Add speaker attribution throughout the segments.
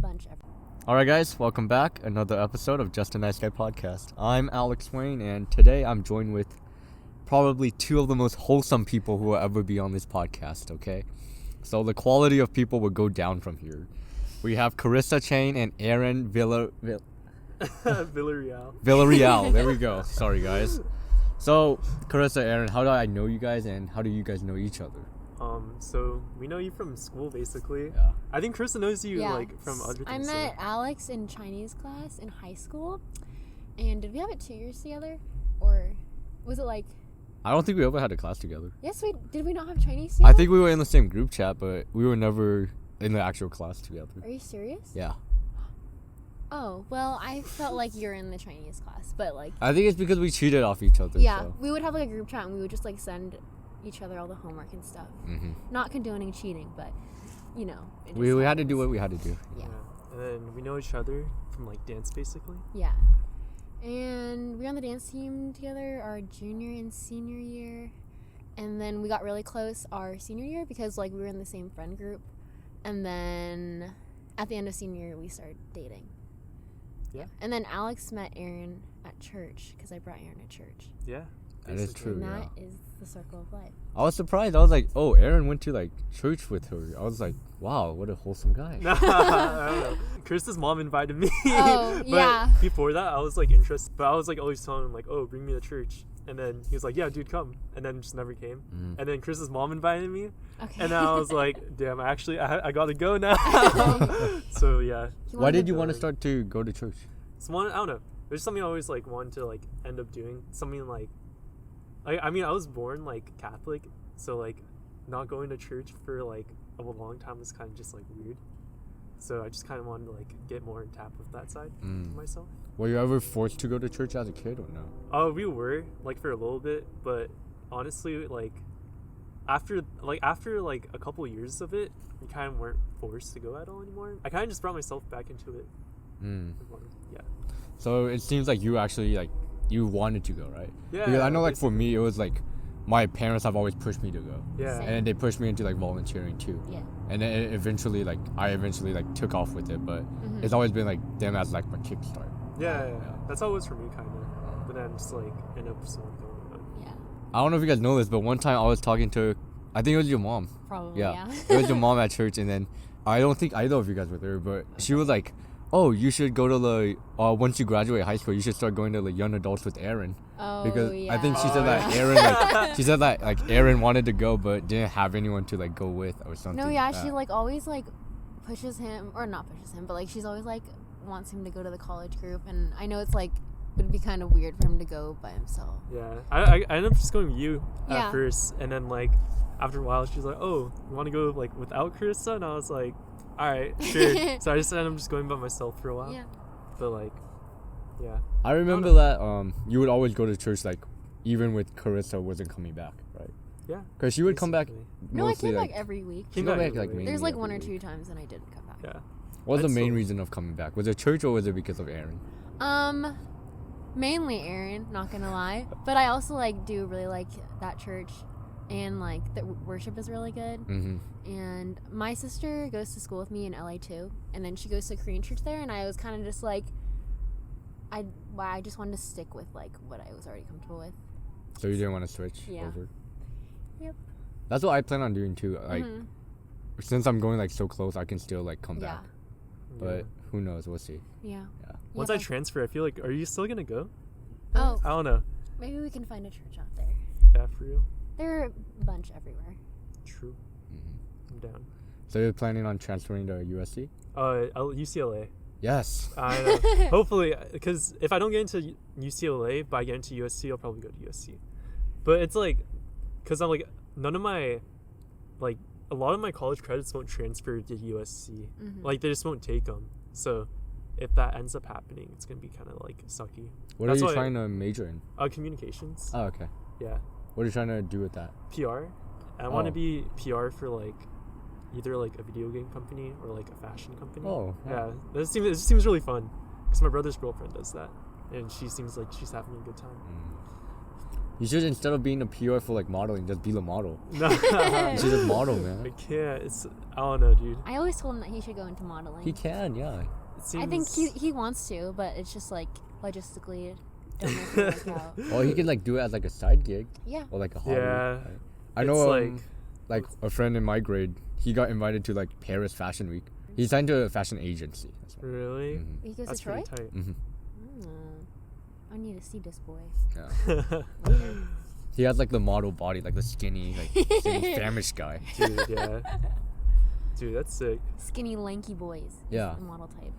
Speaker 1: bunch of.
Speaker 2: Alright guys, welcome back. Another episode of Just a Nice Guy podcast. I'm Alex Wayne, and today I'm joined with probably two of the most wholesome people who will ever be on this podcast, okay? So the quality of people will go down from here. We have Carissa, Chiang, and Aaron
Speaker 3: Villareal.
Speaker 2: Villareal. There we go. Sorry guys. So, Carissa, Aaron, how do I know you guys and how do you guys know each other?
Speaker 3: So we know you from school, basically.
Speaker 2: Yeah.
Speaker 3: I think Carissa knows you from other things.
Speaker 1: I met Alex in Chinese class in high school, and did we have it 2 years together, or was it like?
Speaker 2: I don't think we ever had a class together.
Speaker 1: Yes, did we not have Chinese together?
Speaker 2: I think we were in the same group chat, but we were never in the actual class together.
Speaker 1: Are you serious?
Speaker 2: Yeah.
Speaker 1: Oh, well, I felt like you're in the Chinese class, but like.
Speaker 2: I think it's because we cheated off each other.
Speaker 1: Yeah,
Speaker 2: so.
Speaker 1: we would have like a group chat, and we would just like send each other all the homework and stuff.
Speaker 2: Mm-hmm.
Speaker 1: Not condoning cheating, but you know.
Speaker 2: We had to do what we had to do.
Speaker 1: Yeah.
Speaker 3: And then we know each other from like dance, basically.
Speaker 1: Yeah. And we were on the dance team together our junior and senior year. And then we got really close our senior year because like we were in the same friend group. And then at the end of senior year, we started dating.
Speaker 3: Yeah.
Speaker 1: And then Alex met Aaron at church because I brought Aaron to church.
Speaker 3: Yeah.
Speaker 2: That is true.
Speaker 1: And that is the circle of life.
Speaker 2: I was surprised. I was like, oh, Aaron went to like church with her. I was like, wow, what a wholesome guy.
Speaker 3: I don't know. Chris's mom invited me.
Speaker 1: Oh,
Speaker 3: but
Speaker 1: yeah.
Speaker 3: Before that, I was like interested. But I was like always telling him like, oh, bring me to church. And then he was like, yeah, dude, come. And then just never came.
Speaker 2: Mm.
Speaker 3: And then Chris's mom invited me.
Speaker 1: Okay.
Speaker 3: And then I was like, damn, I gotta go now. So yeah.
Speaker 2: Why did you want to start to go to church?
Speaker 3: I don't know. There's something I always like wanted to like end up doing. Something like I mean, I was born like Catholic, so like not going to church for like a long time was kind of just like weird. So I just kind of wanted to like get more in tap with that side of myself.
Speaker 2: Were you ever forced to go to church as a kid or no?
Speaker 3: Oh, we were like for a little bit, but honestly, like after a couple years of it, we kind of weren't forced to go at all anymore. I kind of just brought myself back into it. Yeah.
Speaker 2: So it seems like you actually like you wanted to go, right?
Speaker 3: Yeah.
Speaker 2: Because I know like for me it was like my parents have always pushed me to go.
Speaker 3: Yeah.
Speaker 1: Same.
Speaker 2: And they pushed me into like volunteering too.
Speaker 1: Yeah.
Speaker 2: And then I eventually took off with it, but it's always been like them as like my kickstart.
Speaker 3: Yeah. That's how it was for me, kind of. But then just like end up just not going with it.
Speaker 1: Yeah.
Speaker 2: I don't know if you guys know this, but one time I was talking to, I think it was your mom.
Speaker 1: Probably,
Speaker 2: Yeah.
Speaker 1: yeah.
Speaker 2: It was your mom at church, and then I don't think either of you guys were there, but she was like, oh, you should go to the, once you graduate high school, you should start going to the young adults with Aaron.
Speaker 1: Oh,
Speaker 2: Because
Speaker 1: yeah.
Speaker 2: I think she said that Aaron, like, she said that like Aaron wanted to go, but didn't have anyone to like go with or something.
Speaker 1: No, yeah,
Speaker 2: like
Speaker 1: she like always like pushes him, or not pushes him, but like she's always like wants him to go to the college group, and I know it's like would be kind of weird for him to go by himself.
Speaker 3: Yeah, I ended up just going with you
Speaker 1: Yeah.
Speaker 3: at first, and then like after a while, she's like, "Oh, you want to go like without Carissa?" And I was like, "All right, sure." So I just ended up just going by myself for a while.
Speaker 1: Yeah.
Speaker 3: But like, yeah.
Speaker 2: I remember that you would always go to church like even with Carissa wasn't coming back, right?
Speaker 3: Yeah.
Speaker 2: Because she would come back
Speaker 3: basically.
Speaker 1: No, I
Speaker 2: mostly
Speaker 1: came
Speaker 2: like
Speaker 1: back every week.
Speaker 2: she come back like mainly
Speaker 1: There's like
Speaker 2: every
Speaker 1: one or
Speaker 2: week.
Speaker 1: two times and I didn't come back.
Speaker 3: Yeah.
Speaker 2: What was the
Speaker 3: I'd
Speaker 2: main
Speaker 3: still-
Speaker 2: reason of coming back? Was it church or was it because of Aaron?
Speaker 1: Mainly Aaron, not gonna lie, but I also like do really like that church, and like the worship is really good.
Speaker 2: Mm-hmm.
Speaker 1: And my sister goes to school with me in LA too, and then she goes to Korean church there, and I was kind of just like, I just wanted to stick with like what I was already comfortable with.
Speaker 2: So you didn't want to switch
Speaker 1: Yeah.
Speaker 2: over?
Speaker 1: Yep.
Speaker 2: That's what I plan on doing too. Like, since I'm going like so close, I can still like come
Speaker 1: Yeah.
Speaker 2: back. But who knows? We'll see.
Speaker 1: Yeah.
Speaker 3: Once I transfer, I feel like, are you still gonna go?
Speaker 1: Oh,
Speaker 3: I don't know.
Speaker 1: maybe we can find a church out there.
Speaker 3: Yeah, for real.
Speaker 1: There are a bunch everywhere.
Speaker 3: True. I'm down.
Speaker 2: So you're planning on transferring to USC?
Speaker 3: UCLA.
Speaker 2: Yes.
Speaker 3: I know. Hopefully, because if I don't get into UCLA, but I get into USC, I'll probably go to USC. But it's like, because I'm like, none of my, like, a lot of my college credits won't transfer to USC. Like, they just won't take them. So, if that ends up happening, it's going to be kind of, like, sucky.
Speaker 2: What
Speaker 3: That's
Speaker 2: are you
Speaker 3: why-
Speaker 2: trying to major in?
Speaker 3: Communications.
Speaker 2: Oh, okay.
Speaker 3: Yeah.
Speaker 2: What are you trying to do with that?
Speaker 3: PR. I want
Speaker 2: Oh.
Speaker 3: to be PR for, like, either, like, a video game company or, like, a fashion company.
Speaker 2: Oh.
Speaker 3: Yeah. It just seems really fun. Because my brother's girlfriend does that. And she seems like she's having a good time.
Speaker 2: You should, instead of being a PR for like modeling, just be the model.
Speaker 3: No.
Speaker 2: You should just model,
Speaker 3: I
Speaker 2: man.
Speaker 3: can't. I don't know, dude.
Speaker 1: I always told him that he should go into modeling.
Speaker 2: He can, yeah.
Speaker 3: It seems...
Speaker 1: I think he wants to, but it's just like logistically don't know if it'll work out.
Speaker 2: Or he can like do it as like a side gig.
Speaker 1: Yeah.
Speaker 2: Or like a hobby.
Speaker 3: Yeah.
Speaker 2: Right? I
Speaker 3: It's
Speaker 2: know like a friend in my grade, he got invited to like Paris Fashion Week. He signed to a fashion agency. That's why.
Speaker 3: Really?
Speaker 2: Mhm.
Speaker 1: He goes
Speaker 3: That's
Speaker 1: to Troy?
Speaker 3: pretty tight.
Speaker 2: Mhm.
Speaker 1: I need to see this boy.
Speaker 2: Yeah.
Speaker 1: Okay.
Speaker 2: He has like the model body, like the skinny famished guy.
Speaker 3: Dude, yeah. Dude, that's sick.
Speaker 1: Skinny, lanky boys. is
Speaker 2: Yeah.
Speaker 1: The model type.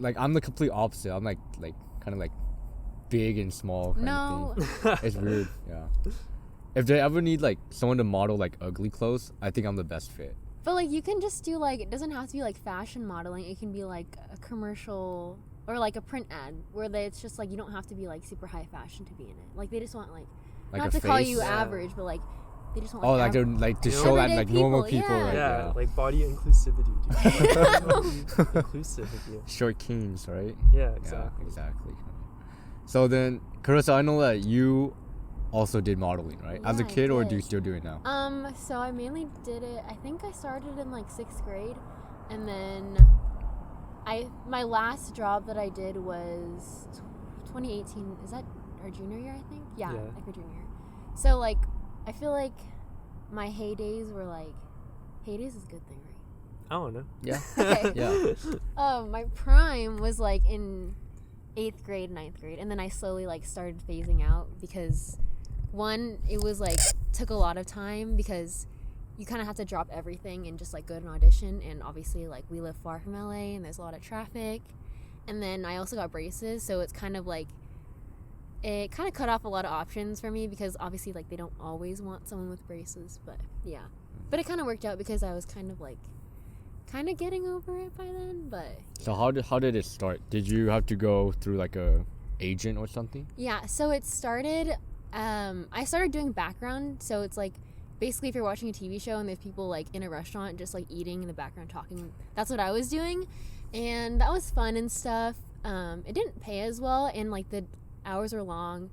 Speaker 2: Like I'm the complete opposite. I'm like kind of like big and small. Kind
Speaker 1: No.
Speaker 2: of thing. It's weird. Yeah. If they ever need like someone to model like ugly clothes, I think I'm the best fit.
Speaker 1: But like you can just do like, it doesn't have to be like fashion modeling. It can be like a commercial or like a print ad where it's just like you don't have to be like super high fashion to be in it. Like they just want like not
Speaker 2: a
Speaker 1: to call
Speaker 2: face?
Speaker 1: you
Speaker 3: Yeah.
Speaker 1: average, but like they just want
Speaker 2: Oh, like
Speaker 1: aver-
Speaker 2: to like to
Speaker 3: You know,
Speaker 2: show that
Speaker 1: everyday
Speaker 2: like normal
Speaker 1: people,
Speaker 2: people.
Speaker 1: yeah.
Speaker 2: Like,
Speaker 3: Yeah, like body inclusivity, dude. Inclusive of you.
Speaker 2: short kings, right?
Speaker 3: Yeah, exactly.
Speaker 2: Yeah, exactly. So then, Carissa, I know that you also did modeling, right? As a
Speaker 1: Yeah, I
Speaker 2: kid, or do you
Speaker 1: did.
Speaker 2: still do it now?
Speaker 1: So I mainly did it, I think I started in like 6th grade, and then my last job that I did was 2018. Is that our junior year, I think? Yeah,
Speaker 3: Yeah.
Speaker 1: like our junior year. So like I feel like my heydays were like, heydays is a good thing, right?
Speaker 3: I don't know.
Speaker 2: Yeah.
Speaker 1: Okay.
Speaker 2: Yeah.
Speaker 1: My prime was like in 8th grade, 9th grade, and then I slowly like started phasing out because one, it was like took a lot of time because you kind of have to drop everything and just like go to an audition, and obviously like we live far from LA and there's a lot of traffic, and then I also got braces, so it's kind of like it kind of cut off a lot of options for me because obviously like they don't always want someone with braces, but yeah, but it kind of worked out because I was kind of getting over it by then. But
Speaker 2: So how did it start? Did you have to go through like a agent or something?
Speaker 1: yeah, so it started I started doing background, so it's like basically if you're watching a TV show and there's people like in a restaurant just like eating in the background talking, that's what I was doing, and that was fun and stuff. It didn't pay as well, and like the hours were long,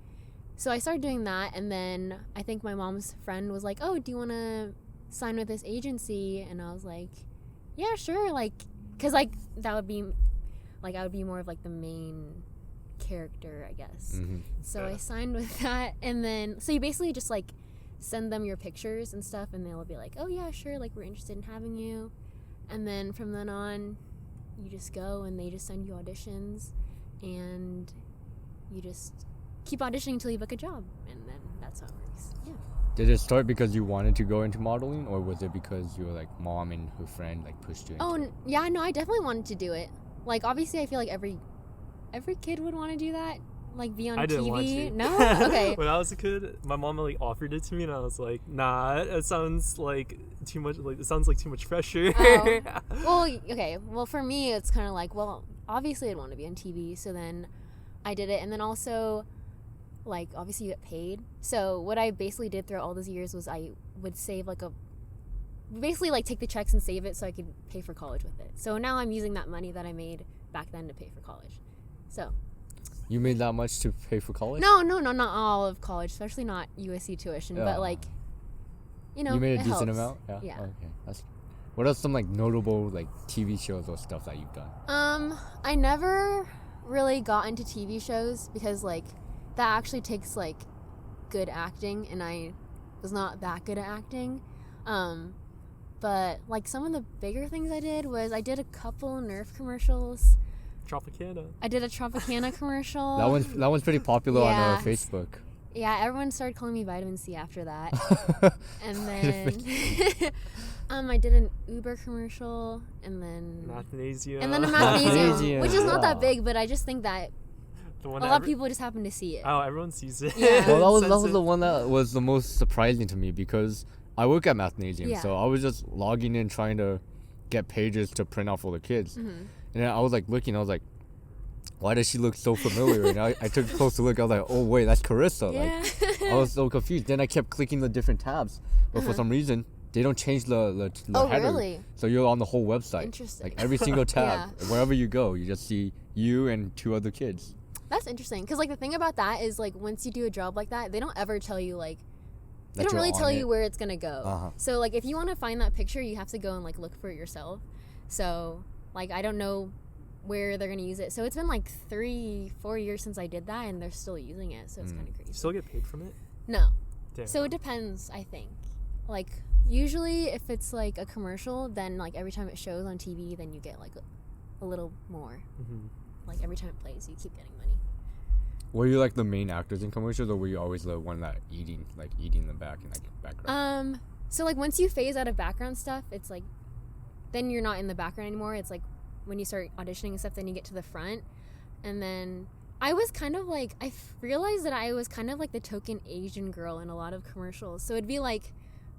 Speaker 1: so I started doing that, and then I think my mom's friend was like, oh, do you want to sign with this agency? And I was like, yeah, sure, like because like that would be like I would be more of like the main character, I guess.
Speaker 2: Mm-hmm.
Speaker 1: So I signed with that, and then so you basically just like send them your pictures and stuff, and they'll be like, oh yeah, sure, like we're interested in having you, and then from then on you just go and they just send you auditions, and you just keep auditioning until you book a job, and then that's how it works. Yeah.
Speaker 2: Did it start because you wanted to go into modeling, or was it because you were like mom and her friend like pushed you into
Speaker 1: Oh
Speaker 2: it?
Speaker 1: yeah, no, I definitely wanted to do it. Like obviously I feel like every kid would want to do that, like be on
Speaker 3: I
Speaker 1: TV.
Speaker 3: didn't want to.
Speaker 1: No? Okay.
Speaker 3: When I was a kid, my mom like offered it to me, and I was like, nah, it sounds like too much. Like it sounds like too much pressure.
Speaker 1: Oh. Well, okay. Well, for me, it's kind of like, well, obviously I'd want to be on TV, so then I did it, and then also, like, obviously you get paid. So what I basically did throughout all those years was I would save basically like take the checks and save it so I could pay for college with it. So now I'm using that money that I made back then to pay for college. So
Speaker 2: You made that much to pay for college?
Speaker 1: no, not all of college, especially not USC tuition,
Speaker 2: Yeah.
Speaker 1: but like, you know,
Speaker 2: You made a
Speaker 1: it
Speaker 2: decent
Speaker 1: helps.
Speaker 2: amount? Yeah.
Speaker 1: Yeah.
Speaker 2: Oh, okay. What are some like notable like TV shows or stuff that you've done?
Speaker 1: I never really got into TV shows because like that actually takes like good acting, and I was not that good at acting. But like some of the bigger things I did was I did a couple Nerf commercials.
Speaker 3: Tropicana.
Speaker 1: I did a Tropicana commercial.
Speaker 2: That one's pretty popular
Speaker 1: Yeah.
Speaker 2: on Facebook.
Speaker 1: Yeah, everyone started calling me Vitamin C after that. And then I did an Uber commercial, and then
Speaker 3: Mathnasium.
Speaker 1: a Mathnasium,
Speaker 2: Mathnasium,
Speaker 1: which is not that
Speaker 2: yeah.
Speaker 1: big, but I just think that
Speaker 3: The
Speaker 1: a
Speaker 3: one
Speaker 1: lot of people just happen to see it.
Speaker 3: Oh, everyone sees it.
Speaker 1: Yeah.
Speaker 2: Well, that
Speaker 3: Sense
Speaker 2: was
Speaker 3: it.
Speaker 2: the one that was the most surprising to me because I work at Mathnasium,
Speaker 1: Yeah.
Speaker 2: so I was just logging in trying to get pages to print out for the kids.
Speaker 1: Mhm.
Speaker 2: And then I was like looking, I was like, why does she look so familiar? And I took a closer look, I was like, oh wait, that's Carissa.
Speaker 1: Yeah.
Speaker 2: Like, I was so confused. Then I kept clicking the different tabs, but for some reason, they don't change the
Speaker 1: Oh,
Speaker 2: header.
Speaker 1: really?
Speaker 2: So you're on the whole website.
Speaker 1: Interesting.
Speaker 2: Like every single tab,
Speaker 1: Yeah.
Speaker 2: wherever you go, you just see you and two other kids.
Speaker 1: That's interesting. Because, like, the thing about that is, like, once you do a job like that, they don't ever tell you, like, they
Speaker 2: That
Speaker 1: don't
Speaker 2: you're
Speaker 1: really
Speaker 2: on
Speaker 1: tell
Speaker 2: it.
Speaker 1: you where it's going to go.
Speaker 2: Uh-huh.
Speaker 1: So, like, if you want to find that picture, you have to go and, like, look for it yourself. So, like, I don't know where they're going to use it. So, it's been, like, 3-4 years since I did that, and they're still using it. So, it's kind of crazy.
Speaker 3: You still get paid from it?
Speaker 1: No.
Speaker 3: Damn.
Speaker 1: So, it depends, I think. Like, usually if it's, like, a commercial, then, like, every time it shows on TV, then you get, like, a little more.
Speaker 3: Mm-hmm.
Speaker 1: Like, every time it plays, you keep getting money.
Speaker 2: Were you like the main actors in commercials, or were you always the one that eating in the back and like background?
Speaker 1: So, like, once you phase out of background stuff, it's, like, then you're not in the background anymore. It's, like, when you start auditioning and stuff, then you get to the front. And then I was kind of, like, realized that I was kind of, like, the token Asian girl in a lot of commercials. So, it'd be, like,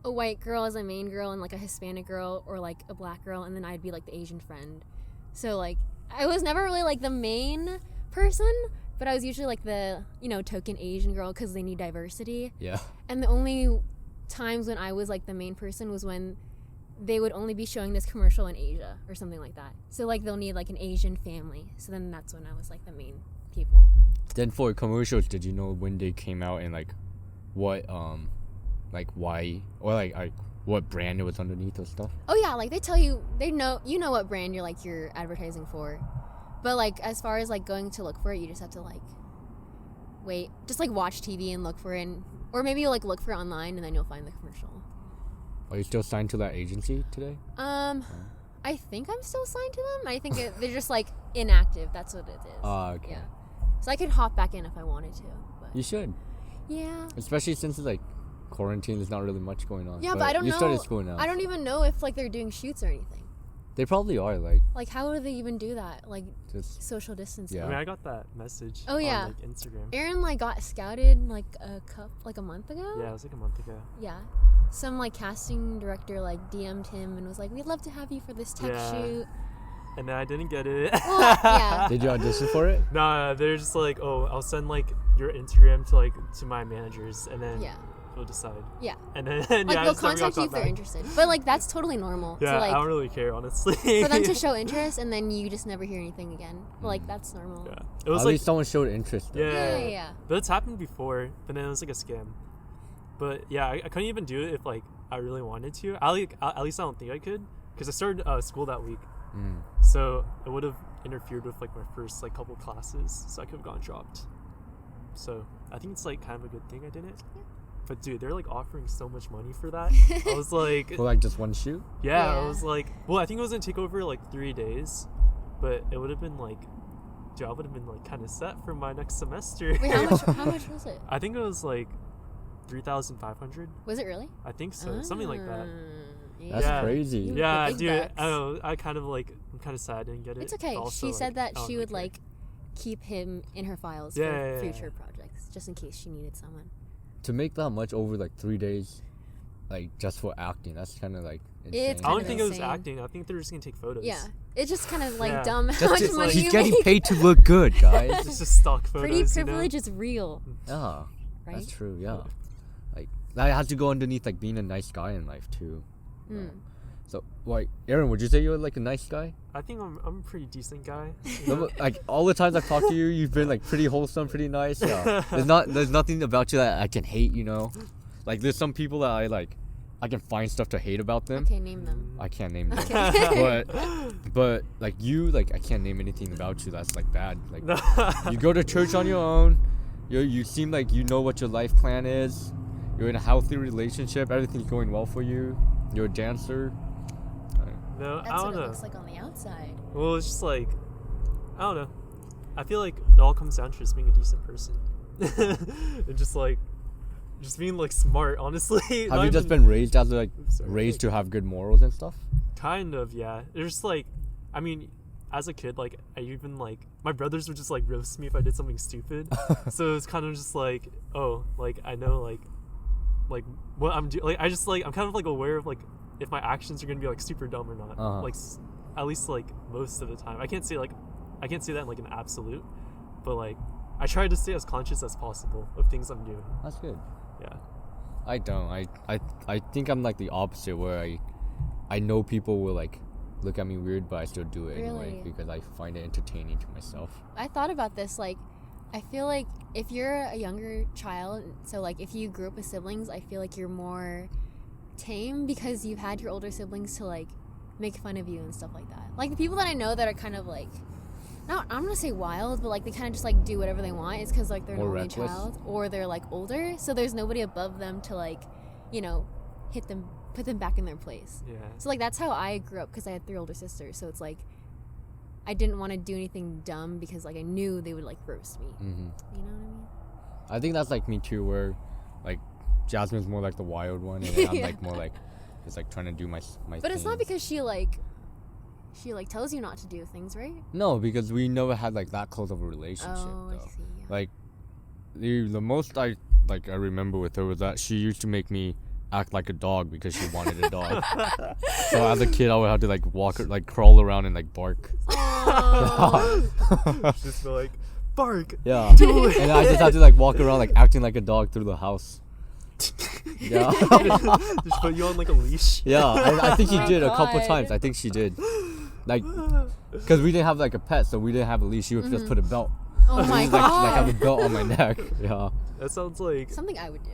Speaker 1: a white girl as a main girl and, like, a Hispanic girl or, like, a black girl. And then I'd be, like, the Asian friend. So, like, I was never really, like, the main person, but I was usually, like, the, you know, token Asian girl because they need diversity.
Speaker 2: Yeah.
Speaker 1: And the only times when I was, like, the main person was when they would only be showing this commercial in Asia or something like that. So, like, they'll need, like, an Asian family. So then that's when I was, like, the main people.
Speaker 2: Then for commercials, did you know when they came out and like what like why or like what brand it was underneath or stuff?
Speaker 1: Oh, yeah, like, they tell you, you know what brand you're advertising for. But, like, as far as, like, going to look for it, you just have to, like, wait. Just, like, watch TV and look for it. Or maybe you'll, like, look for it online and then you'll find the commercial.
Speaker 2: Are you still signed to that agency today?
Speaker 1: I think I'm still signed to them. I think they're just, like, inactive. That's what it is.
Speaker 2: Okay.
Speaker 1: Yeah. So I could hop back in if I wanted to. But
Speaker 2: You should.
Speaker 1: yeah.
Speaker 2: Especially since it's like quarantine, there's not really much going on.
Speaker 1: Yeah, but I don't
Speaker 2: you
Speaker 1: know.
Speaker 2: started school now.
Speaker 1: I don't even know if, like, they're doing shoots or anything.
Speaker 2: They probably are like
Speaker 1: Like, how do they even do that? Like,
Speaker 2: just
Speaker 1: social distancing.
Speaker 2: Yeah.
Speaker 3: I mean, I got that message
Speaker 1: Oh, yeah.
Speaker 3: on, like, Instagram.
Speaker 1: Aaron, like, got scouted, like, a month ago?
Speaker 3: Yeah, it was like a month ago.
Speaker 1: Yeah. Some, like, casting director, like, DM'd him and was like, we'd love to have you for this tech
Speaker 3: Yeah.
Speaker 1: shoot.
Speaker 3: And then I didn't get it.
Speaker 1: Well, yeah.
Speaker 2: Did you audition for it?
Speaker 3: Nah, they're just like, oh, I'll send, like, your Instagram to, like, to my managers, and then
Speaker 1: Yeah.
Speaker 3: we'll decide.
Speaker 1: Yeah.
Speaker 3: And then,
Speaker 1: Like,
Speaker 3: yeah, I
Speaker 1: they'll
Speaker 3: just never got
Speaker 1: contact you if
Speaker 3: back.
Speaker 1: they're interested. But, like, that's totally normal.
Speaker 3: Yeah,
Speaker 1: to,
Speaker 3: I
Speaker 1: like,
Speaker 3: don't really care, honestly.
Speaker 1: for them to show interest and then you just never hear anything again. Like, that's normal.
Speaker 3: Yeah. It was
Speaker 2: At
Speaker 3: like,
Speaker 2: least someone showed interest. though.
Speaker 3: yeah. But it's happened before, but then it was like a scam. But yeah, I couldn't even do it if, like, I really wanted to. At least I don't think I could, because I started school that week. So it would have interfered with, like, my first, like, couple classes, so I could have gotten dropped. So I think it's, like, kind of a good thing I didn't.
Speaker 1: Yeah.
Speaker 3: But dude, they're, like, offering so much money for that. I was like,
Speaker 2: For like just one shoot?
Speaker 3: yeah, I
Speaker 1: Yeah.
Speaker 3: was like, well, I think it was gonna take over, like, 3 days, but it would have been like, dude, I would have been, like, kind of set for my next semester.
Speaker 1: Wait, how much was it?
Speaker 3: I think it was like 3,500.
Speaker 1: Was it really?
Speaker 3: I think so, something like that.
Speaker 2: That's
Speaker 3: Yeah.
Speaker 2: crazy.
Speaker 1: You-
Speaker 3: Yeah,
Speaker 1: big
Speaker 3: dude.
Speaker 1: bucks.
Speaker 3: I don't know. I'm kind of sad I didn't get it.
Speaker 1: It's okay.
Speaker 3: but also,
Speaker 1: She said
Speaker 3: like,
Speaker 1: that
Speaker 3: I don't
Speaker 1: she
Speaker 3: really
Speaker 1: would,
Speaker 3: care.
Speaker 1: like, keep him in her files
Speaker 3: Yeah,
Speaker 1: for
Speaker 3: yeah, yeah,
Speaker 1: future
Speaker 3: yeah.
Speaker 1: projects, just in case she needed someone.
Speaker 2: To make that much over like 3 days, like just for acting, that's kind of like insane.
Speaker 1: It's
Speaker 3: I don't
Speaker 1: kind of
Speaker 3: think it was
Speaker 1: insane.
Speaker 3: acting. I think they're just gonna take photos.
Speaker 1: Yeah. It's just kind of, like,
Speaker 3: Yeah.
Speaker 1: dumb how
Speaker 2: That's
Speaker 1: much
Speaker 2: just,
Speaker 1: money
Speaker 2: he's
Speaker 1: you
Speaker 2: getting
Speaker 1: make.
Speaker 2: paid to look good, guys.
Speaker 3: It's just stock photos.
Speaker 1: Pretty
Speaker 3: you know?
Speaker 1: privilege is real,
Speaker 2: Yeah,
Speaker 1: right?
Speaker 2: that's true. Yeah, like that has to go underneath like being a nice guy in life too. you know.
Speaker 1: Mm.
Speaker 2: So, like, Aaron, would you say you're like a nice guy?
Speaker 3: I think I'm a pretty decent guy.
Speaker 2: No, but, like all the times I've talked to you, you've been like pretty wholesome, pretty nice. Yeah, there's nothing about you that I can hate. You know, like there's some people that I can find stuff to hate about them.
Speaker 1: Okay, name them.
Speaker 2: I can't name them.
Speaker 1: Okay.
Speaker 2: But like you, like I can't name anything about you that's like bad. Like you go to church on your own. You seem like you know what your life plan is. You're in a healthy relationship. Everything's going well for you. You're a dancer.
Speaker 3: No, I
Speaker 1: That's
Speaker 3: don't
Speaker 1: what
Speaker 3: know.
Speaker 1: it looks like on the outside.
Speaker 3: Well, it's just like, I don't know. I feel like it all comes down to just being a decent person. And just being like smart, honestly.
Speaker 2: Have you just been raised as like
Speaker 3: Sorry.
Speaker 2: raised to have good morals and stuff?
Speaker 3: Kind of, yeah. It's just like, I mean, as a kid, like, I even like, my brothers would just like roast me if I did something stupid. So it's kind of just like, oh, like, I know, like what I'm doing. Like, I'm kind of like aware of like if my actions are gonna be like super dumb or not.
Speaker 2: Uh-huh.
Speaker 3: Like, at least like most of the time. I can't say that in like an absolute, but like I try to stay as conscious as possible of things I'm doing.
Speaker 2: That's good.
Speaker 3: Yeah.
Speaker 2: I don't. I think I'm like the opposite, where I know people will like look at me weird, but I still do it anyway
Speaker 1: Really?
Speaker 2: because I find it entertaining to myself.
Speaker 1: I thought about this, like, I feel like if you're a younger child, so like if you grew up with siblings, I feel like you're more tame because you've had your older siblings to like make fun of you and stuff like that. Like the people that I know that are kind of like, not, I'm gonna say wild, but like they kind of just like do whatever they want. It's because like they're an only child or they're like older, so there's nobody above them to like, you know, hit them, put them back in their place.
Speaker 3: Yeah.
Speaker 1: So like that's how I grew up because I had 3 older sisters. So it's like I didn't want to do anything dumb because like I knew they would like roast me. You know what I mean?
Speaker 2: I think that's like me too, where like Jasmine's more like the wild one, and I'm like more like just like trying to do my
Speaker 1: But
Speaker 2: thing.
Speaker 1: it's not because she like tells you not to do things, right?
Speaker 2: No, because we never had like that close of a relationship.
Speaker 1: Oh,
Speaker 2: though.
Speaker 1: I see. Yeah.
Speaker 2: Like the most I remember with her was that she used to make me act like a dog because she wanted a dog. So as a kid, I would have to like like crawl around and like bark.
Speaker 3: Just be like, bark.
Speaker 2: Yeah. And I just have to like walk around like acting like a dog through the house. Yeah.
Speaker 3: Just put you on like a leash.
Speaker 2: Yeah, I think she
Speaker 1: Oh my
Speaker 2: did a couple
Speaker 1: God.
Speaker 2: times. I think she did. Like, because we didn't have like a pet, so we didn't have a leash. She would just put a belt.
Speaker 1: Oh my
Speaker 2: Like have a
Speaker 1: God.
Speaker 2: belt on my neck. Yeah.
Speaker 3: That sounds like
Speaker 1: Something I would do.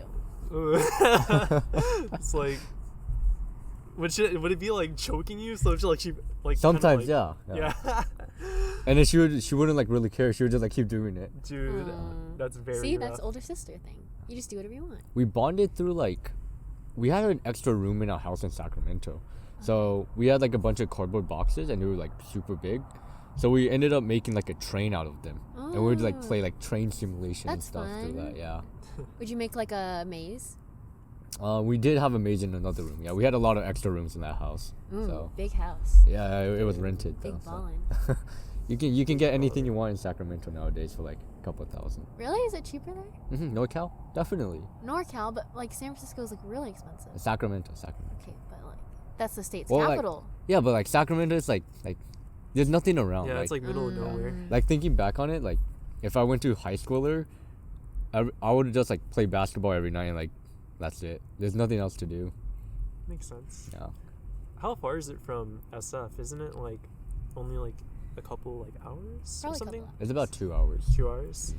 Speaker 3: it's like would it be like choking you? So she like
Speaker 2: Sometimes,
Speaker 3: kinda, like,
Speaker 2: yeah. And then she wouldn't like really care. She would just like keep doing it.
Speaker 3: Dude, that's very
Speaker 1: See,
Speaker 3: rough.
Speaker 1: that's older sister thing. You just do whatever you want.
Speaker 2: We bonded through like, we had an extra room in our house in Sacramento, so we had like a bunch of cardboard boxes, and they were like super big. So we ended up making like a train out of them, and we would like play like train simulation and
Speaker 1: That's
Speaker 2: stuff through
Speaker 1: fun.
Speaker 2: that. Yeah.
Speaker 1: Would you make like a maze?
Speaker 2: We did have a maze in another room. Yeah, we had a lot of extra rooms in that house.
Speaker 1: Ooh,
Speaker 2: So
Speaker 1: big house.
Speaker 2: yeah, it was rented.
Speaker 1: Big
Speaker 2: Though, so.
Speaker 1: ballin'.
Speaker 2: You can get anything you want in Sacramento nowadays for like a couple $1,000.
Speaker 1: Really? Is it cheaper there?
Speaker 2: NorCal, definitely.
Speaker 1: NorCal, but like San Francisco is like really expensive.
Speaker 2: Sacramento.
Speaker 1: Okay, but like that's the state's
Speaker 2: Well, like,
Speaker 1: capital.
Speaker 2: Yeah, but like Sacramento is like there's nothing around.
Speaker 3: Yeah, it's like middle of nowhere.
Speaker 2: Like thinking back on it, like if I went to high school there, I would just like play basketball every night and like that's it. There's nothing else to do.
Speaker 3: Makes sense.
Speaker 2: Yeah.
Speaker 3: How far is it from SF? Isn't it like only like a couple like hours
Speaker 1: Probably
Speaker 3: or
Speaker 1: a
Speaker 3: something?
Speaker 1: couple
Speaker 2: It's about 2 hours.
Speaker 3: 2 hours.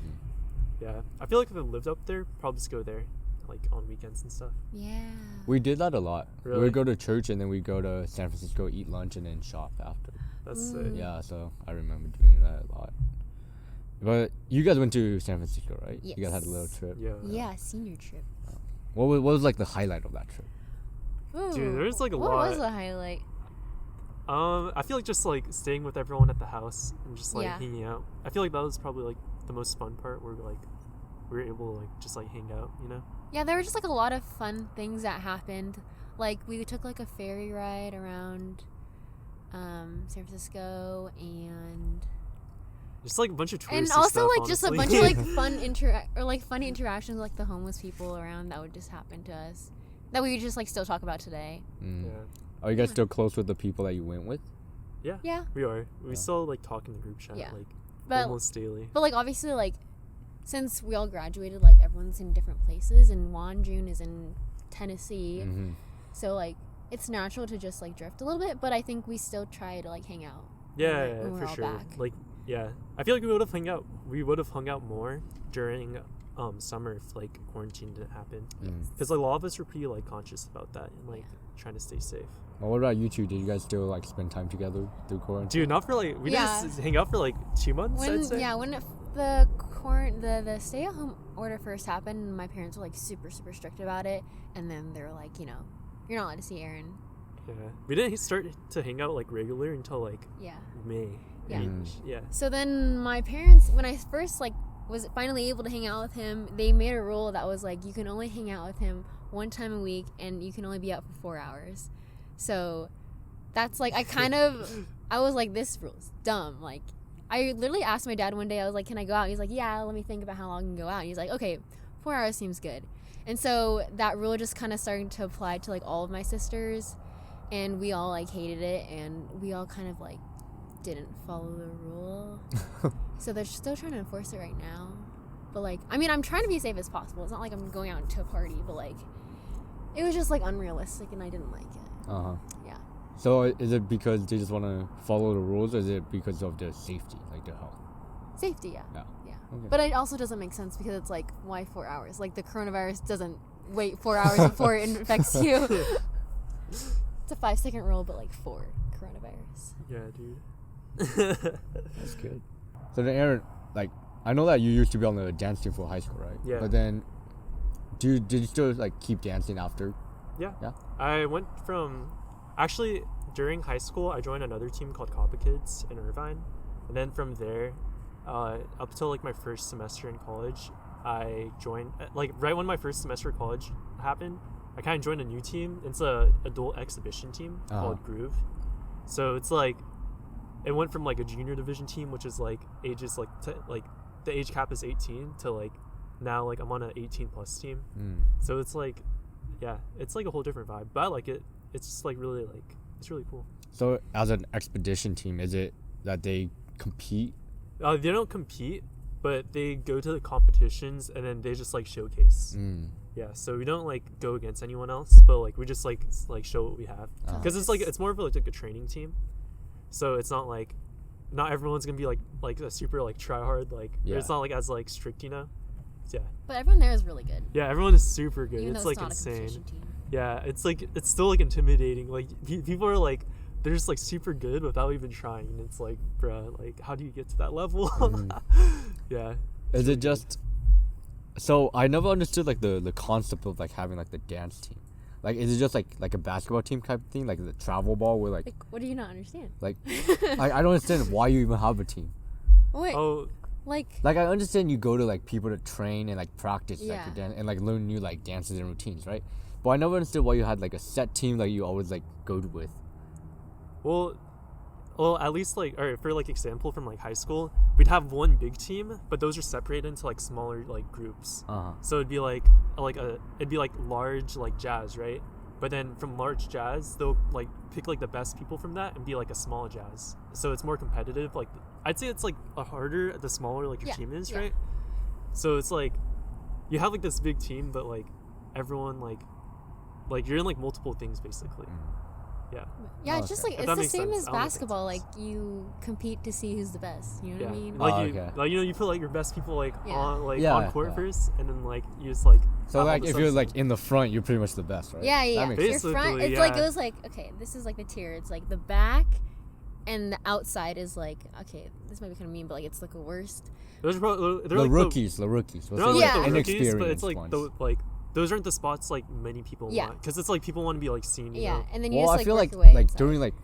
Speaker 3: Yeah, I feel like if I lived up there, probably just go there like on weekends and stuff.
Speaker 1: Yeah.
Speaker 2: We did that a lot. We
Speaker 3: Really?
Speaker 2: would go to church and then we'd go to San Francisco, eat lunch, and then shop after.
Speaker 3: That's sick.
Speaker 2: Yeah, so I remember doing that a lot. But you guys went to San Francisco, right? You guys had a little
Speaker 1: Yes.
Speaker 2: trip.
Speaker 3: Yeah.
Speaker 1: Yeah, senior trip.
Speaker 2: What was like the highlight of that trip?
Speaker 1: Ooh,
Speaker 3: Dude, there's like a
Speaker 1: what
Speaker 3: lot.
Speaker 1: was the highlight?
Speaker 3: I feel like just like staying with everyone at the house and just like
Speaker 1: Yeah.
Speaker 3: hanging out. I feel like that was probably like the most fun part where like we were able to like just like hang out, you know?
Speaker 1: Yeah, there were just like a lot of fun things that happened. Like we took like a ferry ride around San Francisco and
Speaker 3: Just like a bunch of touristy
Speaker 1: and also
Speaker 3: stuff,
Speaker 1: like just a
Speaker 3: honestly.
Speaker 1: bunch of like funny interactions with like the homeless people around that would just happen to us that we would just like still talk about today.
Speaker 3: Yeah.
Speaker 2: Are you guys still close with the people that you went with?
Speaker 1: Yeah,
Speaker 3: We are. We
Speaker 2: Yeah.
Speaker 3: still like talk in the group chat
Speaker 1: Yeah.
Speaker 3: like
Speaker 1: but
Speaker 3: almost daily.
Speaker 1: like obviously like since we all graduated, like everyone's in different places, and Juan June is in Tennessee, so like it's natural to just like drift a little bit. But I think we still try to like hang out.
Speaker 3: Yeah,
Speaker 1: when
Speaker 3: yeah,
Speaker 1: we're
Speaker 3: for
Speaker 1: all
Speaker 3: sure.
Speaker 1: back.
Speaker 3: Like, yeah, I feel like we would have hung out. We would have hung out more during summer if like quarantine didn't happen. Because like a lot of us were pretty like conscious about that and like trying to stay safe.
Speaker 2: Well, what about you two? Did you guys still like spend time together through quarantine?
Speaker 3: Dude, not for like we
Speaker 1: Yeah.
Speaker 3: didn't hang out for like 2 months. I'd
Speaker 1: When
Speaker 3: say.
Speaker 1: when the stay at home order first happened, my parents were like super strict about it, and then they were like, you know, you're not allowed to see Aaron.
Speaker 3: Yeah, we didn't start to hang out like regular until like
Speaker 1: Yeah.
Speaker 3: May.
Speaker 1: Yeah.
Speaker 3: Yeah.
Speaker 1: So then my parents, when I first like was finally able to hang out with him, they made a rule that was like you can only hang out with him one time a week, and you can only be out for 4 hours. So that's like I was like, this rule's dumb. Like I literally asked my dad one day, I was like, can I go out? He's like, yeah, let me think about how long I can go out. And he's like, okay, 4 hours seems good. And so that rule just kind of started to apply to like all of my sisters, and we all like hated it, and we all kind of like didn't follow the rule. So they're still trying to enforce it right now. But like, I mean, I'm trying to be as safe as possible. It's not like I'm going out to a party, but like it was just like unrealistic, and I didn't like it. Yeah.
Speaker 2: So is it because they just want to follow the rules, or is it because of their safety, like their health?
Speaker 1: Safety, yeah.
Speaker 2: Yeah. Okay.
Speaker 1: But it also doesn't make sense because it's like, why 4 hours? Like, the coronavirus doesn't wait 4 hours before it infects you. It's a 5-second rule, but like 4 coronavirus.
Speaker 3: Yeah, dude.
Speaker 2: That's good. So then, Aaron, like, I know that you used to be on the dance team for high school, right?
Speaker 3: Yeah.
Speaker 2: But then, did you still like keep dancing after?
Speaker 3: Yeah.
Speaker 2: Yeah.
Speaker 3: I went from, actually, during high school, I joined another team called Coppa Kids in Irvine. And then from there, up till like my first semester in college, I joined, like right when my first semester of college happened, I kind of joined a new team. It's a adult exhibition team called Groove. So it's like, it went from like a junior division team, which is like ages like, like the age cap is 18 to like, now like I'm on an 18 plus team. So it's like, yeah, it's like a whole different vibe, but I like it. It's just like really like, it's really cool.
Speaker 2: So as an expedition team, is it that they compete?
Speaker 3: They don't compete, but they go to the competitions and then they just like showcase. Yeah, so we don't like go against anyone else, but like we just like show what we have, because it's like, it's more of like a training team. So it's not like, not everyone's gonna be like a super like try hard, like it's not like as like strict, you know. Yeah,
Speaker 1: But everyone there is really good.
Speaker 3: yeah, everyone is super good.
Speaker 1: Even
Speaker 3: It's
Speaker 1: though
Speaker 3: like
Speaker 1: not a
Speaker 3: insane.
Speaker 1: competition team.
Speaker 3: Yeah, it's like, it's still like intimidating. Like people are like, they're just like super good without even trying, and it's like, bruh, like how do you get to that level? Yeah.
Speaker 2: Is it just? So I never understood like the concept of like having like the dance team. Like, is it just like a basketball team type of thing, like the travel ball where like
Speaker 1: What do you not understand?
Speaker 2: like I don't understand why you even have a team.
Speaker 1: Wait,
Speaker 3: Oh,
Speaker 1: like,
Speaker 2: Like, I understand you go to like people to train and like practice like
Speaker 1: Yeah.
Speaker 2: your dance and like learn new like dances and routines, right? But I never understood why you had like a set team that you always like go with.
Speaker 3: well, at least like, all right, for like example from like high school, we'd have one big team, but those are separated into like smaller like groups. So it'd be like it'd be like large like jazz, right? But then from large jazz, they'll like pick like the best people from that and be like a small jazz. So it's more competitive. Like, I'd say it's like a harder the smaller like your team is, right? So it's like, you have like this big team, but like everyone like you're in like multiple things basically. Yeah.
Speaker 1: yeah, it's just like,
Speaker 3: If
Speaker 1: it's
Speaker 3: that
Speaker 1: the
Speaker 3: makes
Speaker 1: same
Speaker 3: sense.
Speaker 1: as
Speaker 3: I don't know if that
Speaker 1: basketball.
Speaker 3: makes
Speaker 1: Like, you compete to see who's the best. You know what I mean?
Speaker 3: Like
Speaker 2: Oh,
Speaker 3: you,
Speaker 2: okay.
Speaker 3: like, you know, you put like your best people like
Speaker 1: Yeah.
Speaker 3: on like
Speaker 2: Yeah,
Speaker 3: on court
Speaker 2: yeah.
Speaker 3: first, and then like you just like.
Speaker 2: So
Speaker 3: have all
Speaker 2: like
Speaker 3: the
Speaker 2: if you're
Speaker 3: stuff.
Speaker 2: like in the front, you're pretty much the best, right?
Speaker 1: Yeah, yeah.
Speaker 2: That makes
Speaker 1: Your
Speaker 2: sense.
Speaker 1: front,
Speaker 3: Basically,
Speaker 1: it's like, it
Speaker 3: yeah.
Speaker 1: was like, okay, this is like the tier. It's like the back, and the outside is like, okay, this might be kind of mean, but like, it's like the worst.
Speaker 3: Those are probably, they're
Speaker 2: The
Speaker 3: like
Speaker 2: rookies. We'll
Speaker 3: They're
Speaker 2: say
Speaker 3: not
Speaker 2: like
Speaker 1: Yeah.
Speaker 3: like the rookies,
Speaker 2: inexperienced
Speaker 3: but it's like
Speaker 2: ones.
Speaker 3: the like those aren't the spots like many people want, because it's like people want to be like seen. You
Speaker 1: Yeah,
Speaker 3: know?
Speaker 1: and then you
Speaker 2: Well,
Speaker 1: just
Speaker 2: I
Speaker 1: like
Speaker 2: feel
Speaker 1: work
Speaker 2: like
Speaker 1: your way
Speaker 2: like
Speaker 1: inside.
Speaker 2: during like,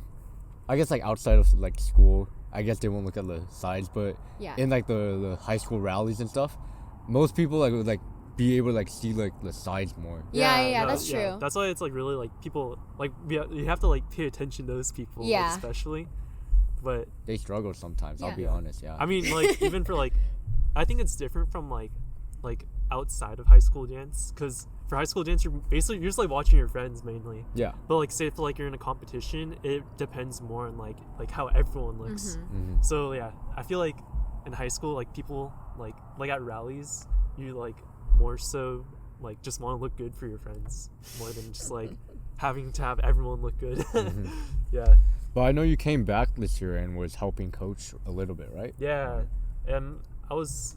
Speaker 2: I guess like outside of like school, I guess they won't look at the sides, but
Speaker 1: Yeah.
Speaker 2: in like the high school rallies and stuff, most people like would like be able to like see like the sides more.
Speaker 1: Yeah, that's true.
Speaker 3: That's why it's like really like people like you have to like pay attention to those people, like,
Speaker 1: Yeah.
Speaker 3: especially. But
Speaker 2: They struggle sometimes. I'll
Speaker 1: Yeah.
Speaker 2: be honest. Yeah.
Speaker 3: I mean, like even for like, I think it's different from like outside of high school dance, because for high school dance you're just like watching your friends mainly.
Speaker 2: yeah.
Speaker 3: But like, say if like you're in a competition, it depends more on like how everyone looks.
Speaker 2: Mm-hmm.
Speaker 3: So yeah, I feel like in high school, like people like at rallies, you like more so like just want to look good for your friends more than just like having to have everyone look good.
Speaker 2: Mm-hmm.
Speaker 3: Yeah.
Speaker 2: But I know you came back this year and was helping coach a little bit, right?
Speaker 3: Yeah. And I was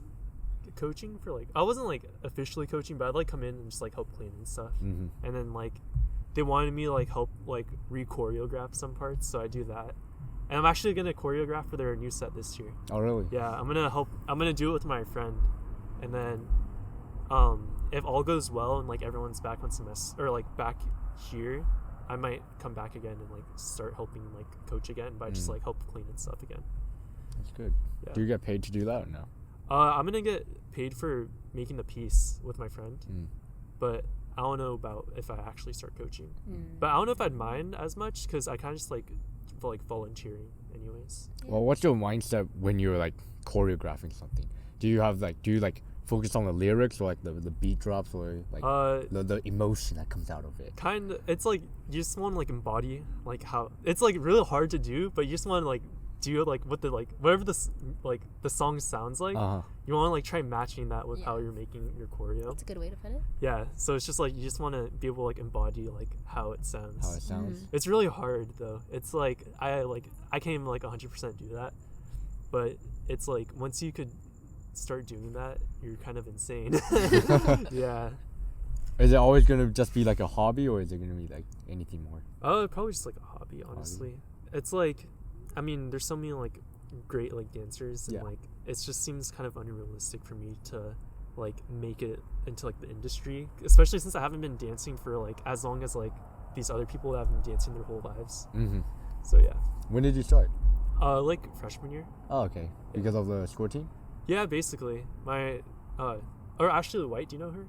Speaker 3: coaching for like, I wasn't like officially coaching, but I'd like come in and just like help clean and stuff.
Speaker 2: Mm-hmm.
Speaker 3: And then like they wanted me to like help like re-choreograph some parts, so I do that. And I'm actually gonna choreograph for their new set this year.
Speaker 2: Oh really?
Speaker 3: Yeah, I'm gonna do it with my friend, and then if all goes well and like everyone's back on semester or like back here, I might come back again and like start helping like coach again, but just like help clean and stuff again.
Speaker 2: That's good.
Speaker 3: Yeah.
Speaker 2: Do you get paid to do that or no?
Speaker 3: I'm gonna get paid for making the piece with my friend,
Speaker 2: Mm.
Speaker 3: but I don't know about if I actually start coaching.
Speaker 1: Mm.
Speaker 3: But I don't know if I'd mind as much, because I kind of just like feel like volunteering anyways.
Speaker 2: Well, what's your mindset when you're like choreographing something? Do you focus on the lyrics or like the beat drops or like the emotion that comes out of it?
Speaker 3: Kind of, it's like you just want to like embody like how it's like really hard to do, but you just want to like do like what the like whatever this like the song sounds like. You want to like try matching that with how you're making your choreo.
Speaker 1: That's a good way to put it.
Speaker 3: Yeah, so it's just like you just want to be able to like embody like how it sounds.
Speaker 2: How it sounds.
Speaker 3: It's really hard though. It's like I can't even like 100% do that. but it's like once you could start doing that, you're kind of insane. Yeah.
Speaker 2: Is it always gonna just be like a hobby, or is it gonna be like anything more?
Speaker 3: Oh, probably just like a hobby, honestly. It's like, I mean, there's so many like great like dancers, and like it just seems kind of unrealistic for me to like make it into like the industry, especially since I haven't been dancing for like as long as like these other people that have been dancing their whole lives.
Speaker 2: Mm-hmm.
Speaker 3: So yeah.
Speaker 2: When did you start?
Speaker 3: Like freshman year.
Speaker 2: Oh, okay. Because of the score team?
Speaker 3: Yeah, basically. My or Ashley White, do you know her?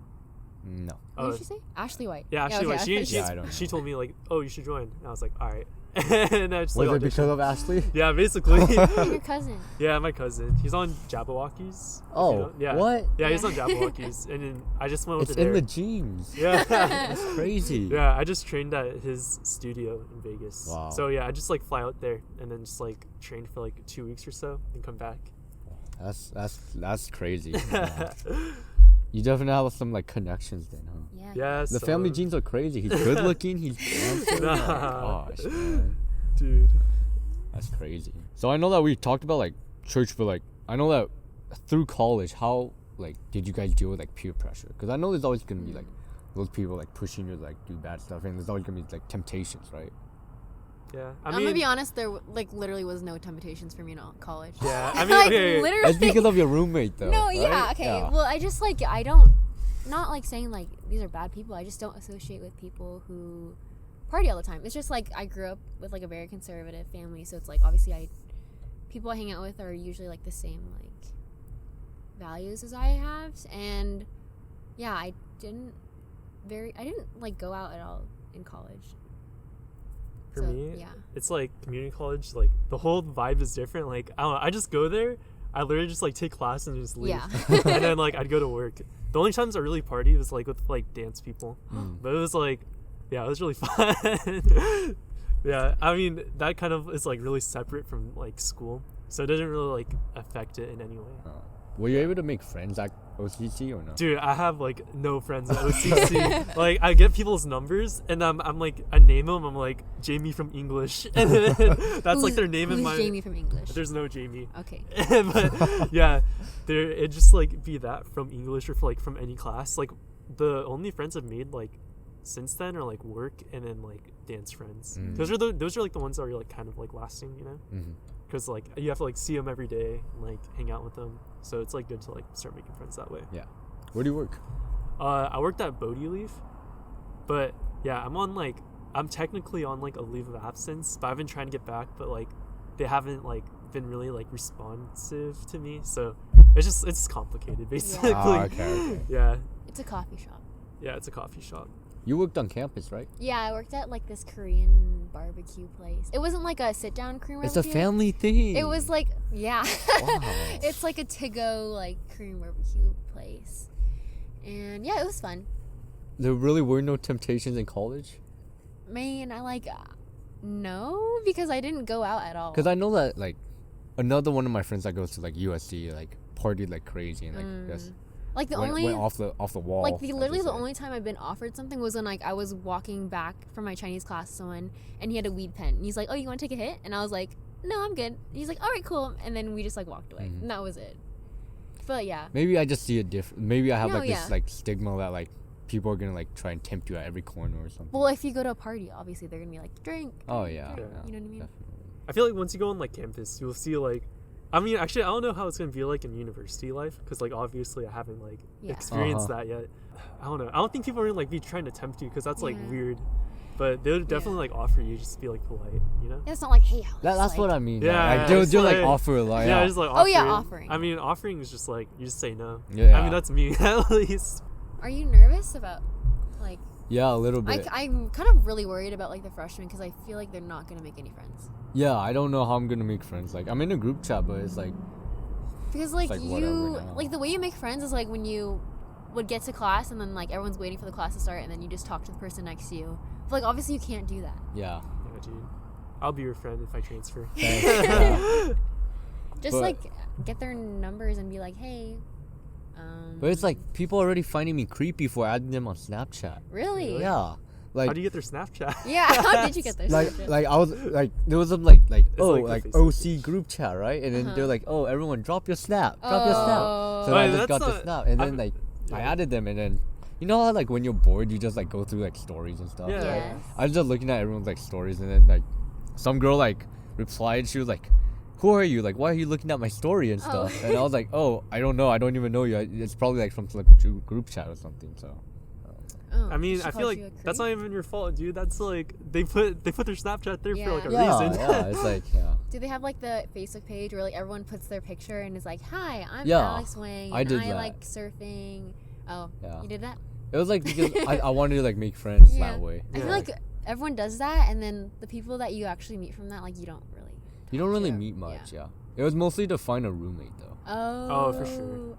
Speaker 2: No.
Speaker 1: What did she say? Ashley White.
Speaker 3: Yeah, Ashley White.
Speaker 2: I don't know.
Speaker 3: She told me like, oh, you should join. And I was like, all right. And I just
Speaker 2: Was
Speaker 3: like,
Speaker 2: it because of Ashley?
Speaker 3: Yeah, basically.
Speaker 1: Your cousin.
Speaker 3: Yeah, my cousin. He's on Jabberwockies.
Speaker 2: Oh,
Speaker 3: you know? Yeah.
Speaker 2: what?
Speaker 3: Yeah, he's on Jabberwockies, and then I just went with
Speaker 2: It's
Speaker 3: it
Speaker 2: in
Speaker 3: there.
Speaker 2: the genes.
Speaker 3: Yeah.
Speaker 2: That's crazy.
Speaker 3: Yeah, I just trained at his studio in Vegas.
Speaker 2: Wow.
Speaker 3: So yeah, I just like fly out there and then just like train for like 2 weeks or so and come back.
Speaker 2: That's crazy. Yeah. You definitely have some like connections then, huh?
Speaker 1: Yeah.
Speaker 3: Yeah.
Speaker 2: The family genes are crazy. He's good looking. He's handsome.
Speaker 3: Nah.
Speaker 2: Oh my gosh, man.
Speaker 3: Dude.
Speaker 2: That's crazy. So I know that we talked about like church, but like I know that through college, how like did you guys deal with like peer pressure? Because I know there's always gonna be like those people like pushing you to like do bad stuff, and there's always gonna be like temptations, right?
Speaker 3: Yeah.
Speaker 1: I'm gonna be honest. There like literally was no temptations for me in college.
Speaker 3: Yeah. I mean,
Speaker 1: like
Speaker 3: okay.
Speaker 1: literally.
Speaker 2: It's because of your roommate, though.
Speaker 1: No,
Speaker 2: right?
Speaker 1: yeah, okay.
Speaker 2: Yeah.
Speaker 1: Well, I just like I don't, not like saying like these are bad people. I just don't associate with people who party all the time. It's just like I grew up with like a very conservative family, so it's like obviously people I hang out with are usually like the same like values as I have, and yeah, I didn't like go out at all in college.
Speaker 3: For
Speaker 1: So,
Speaker 3: me,
Speaker 1: yeah.
Speaker 3: it's like community college. Like the whole vibe is different. Like I don't know, I just go there. I literally just like take class and just leave.
Speaker 1: Yeah.
Speaker 3: And then like I'd go to work. The only times I really party was like with like dance people. But it was like, yeah, it was really fun. Yeah, I mean that kind of is like really separate from like school, so it didn't really like affect it in any way.
Speaker 2: Were you able to make friends at OCC or no?
Speaker 3: Dude, I have like no friends at OCC. Like I get people's numbers and I'm like I name them. I'm like Jamie from English, and then that's like their name in my.
Speaker 1: Who's Jamie from English?
Speaker 3: There's no Jamie.
Speaker 1: Okay.
Speaker 3: But yeah, it just like be that from English or like from any class. Like the only friends I've made like since then are like work and then like dance friends. Those are like the ones that are like kind of like lasting, you know. Because like you have to like see them every day and like hang out with them, so it's like good to like start making friends that way.
Speaker 2: Yeah. Where do you work?
Speaker 3: I worked at Bodie Leaf, but yeah, I'm technically on like a leave of absence, but I've been trying to get back, but like they haven't like been really like responsive to me, so it's complicated basically.
Speaker 2: Okay.
Speaker 3: Yeah.
Speaker 1: It's a coffee shop.
Speaker 3: Yeah, it's a coffee shop.
Speaker 2: You worked on campus, right?
Speaker 1: Yeah, I worked at like this Korean barbecue place. It wasn't like a sit-down Korean
Speaker 2: It's
Speaker 1: barbecue.
Speaker 2: a family thing.
Speaker 1: It was like, yeah.
Speaker 2: Wow.
Speaker 1: It's like a to-go like Korean barbecue place. And yeah, it was fun.
Speaker 2: There really were no temptations in college?
Speaker 1: Man, I like, no, because I didn't go out at all.
Speaker 2: Because I know that like another one of my friends that goes to like USC like partied like crazy and like just
Speaker 1: like the
Speaker 2: went
Speaker 1: only
Speaker 2: off the wall.
Speaker 1: like
Speaker 2: as
Speaker 1: literally
Speaker 2: they
Speaker 1: the
Speaker 2: say.
Speaker 1: only time I've been offered something was when like I was walking back from my Chinese class to someone and he had a weed pen and he's like, oh, you want to take a hit? And I was like, no, I'm good. He's like, all right, cool. And then we just like walked away and that was it. But yeah,
Speaker 2: Maybe I just see it different. Maybe I have
Speaker 1: No,
Speaker 2: like
Speaker 1: yeah.
Speaker 2: this like stigma that like people are gonna like try and tempt you at every corner or something.
Speaker 1: well, if you go to a party, obviously they're gonna be like, drink.
Speaker 2: Oh yeah.
Speaker 1: drink,
Speaker 3: Yeah.
Speaker 1: You know what I mean?
Speaker 2: Definitely.
Speaker 3: I feel like once you go on like campus, you'll see like, I mean, actually, I don't know how it's gonna be like in university life because like obviously I haven't like
Speaker 1: Yeah.
Speaker 3: experienced that yet. I don't know. I don't think people are gonna like be trying to tempt you because that's like
Speaker 1: Yeah.
Speaker 3: weird. But they'll definitely like offer you just to be like polite, you know?
Speaker 1: Yeah, it's not like, hey, Alex,
Speaker 2: That's
Speaker 1: like,
Speaker 2: what I mean.
Speaker 3: Yeah,
Speaker 2: like, they'll
Speaker 3: it's
Speaker 2: like
Speaker 3: like-
Speaker 2: offer like
Speaker 3: Yeah, just like
Speaker 1: Oh, yeah,
Speaker 3: offering.
Speaker 1: offering.
Speaker 3: I mean, offering is just like you just say no.
Speaker 2: Yeah.
Speaker 3: I mean, that's me at least.
Speaker 1: Are you nervous about like?
Speaker 2: yeah, a little bit.
Speaker 1: I'm kind of really worried about like the freshmen because I feel like they're not gonna make any friends.
Speaker 2: Yeah, I don't know how I'm gonna make friends. Like I'm in a group chat, but it's like
Speaker 1: Because like,
Speaker 2: like whatever
Speaker 1: you
Speaker 2: now.
Speaker 1: like the way you make friends is like when you would get to class and then like everyone's waiting for the class to start and then you just talk to the person next to you. But like obviously you can't do that.
Speaker 2: yeah.
Speaker 3: Yeah, dude. I'll be your friend if I transfer.
Speaker 2: Thanks. Yeah.
Speaker 1: Just
Speaker 2: But-
Speaker 1: like get their numbers and be like, hey.
Speaker 2: But it's like people already finding me creepy for adding them on Snapchat.
Speaker 1: Really?
Speaker 2: Yeah.
Speaker 3: How do you get their Snapchat?
Speaker 1: Yeah, how did you get there?
Speaker 2: like I was like there was some like
Speaker 3: like the Facebook
Speaker 2: OC group chat, right? And then
Speaker 1: Uh-huh.
Speaker 2: they're like, oh, everyone drop your snap, drop your snap. So
Speaker 1: Oh.
Speaker 2: I
Speaker 3: Wait,
Speaker 2: just got
Speaker 3: that's
Speaker 2: the
Speaker 3: not-
Speaker 2: snap, and then
Speaker 3: I've-
Speaker 2: like I
Speaker 3: yeah.
Speaker 2: added them, and then you know how like when you're bored, you just like go through like stories and stuff.
Speaker 3: Yeah.
Speaker 2: right?
Speaker 1: Yes.
Speaker 2: I was just looking at everyone's like stories, and then like some girl like replied. She was like, "Who are you? Like, why are you looking at my story and
Speaker 1: Oh.
Speaker 2: stuff?" And I was like, "Oh, I don't know. I don't even know you. It's probably like from like group chat or something." So
Speaker 1: Oh,
Speaker 3: I mean,
Speaker 1: she
Speaker 3: I feel
Speaker 1: called
Speaker 3: like
Speaker 1: you a
Speaker 3: that's
Speaker 1: creep?
Speaker 3: not even your fault, dude. That's like they put their Snapchat there for like a
Speaker 1: Yeah.
Speaker 3: reason.
Speaker 2: yeah, it's like yeah.
Speaker 1: Do they have like the Facebook page where like everyone puts their picture and is like, "Hi, I'm
Speaker 2: Yeah,
Speaker 1: Alex Wang,
Speaker 2: I
Speaker 1: and
Speaker 2: did
Speaker 1: I
Speaker 2: that.
Speaker 1: like surfing." Oh,
Speaker 2: Yeah.
Speaker 1: you did that?
Speaker 2: It was like because I wanted to like make friends
Speaker 1: Yeah.
Speaker 2: that way.
Speaker 1: I
Speaker 3: Yeah.
Speaker 1: feel like everyone does that, and then the people that you actually meet from that, like, you don't really.
Speaker 2: You don't really
Speaker 1: Yeah.
Speaker 2: meet much, yeah. It was mostly to find a roommate though.
Speaker 1: Oh.
Speaker 3: for sure.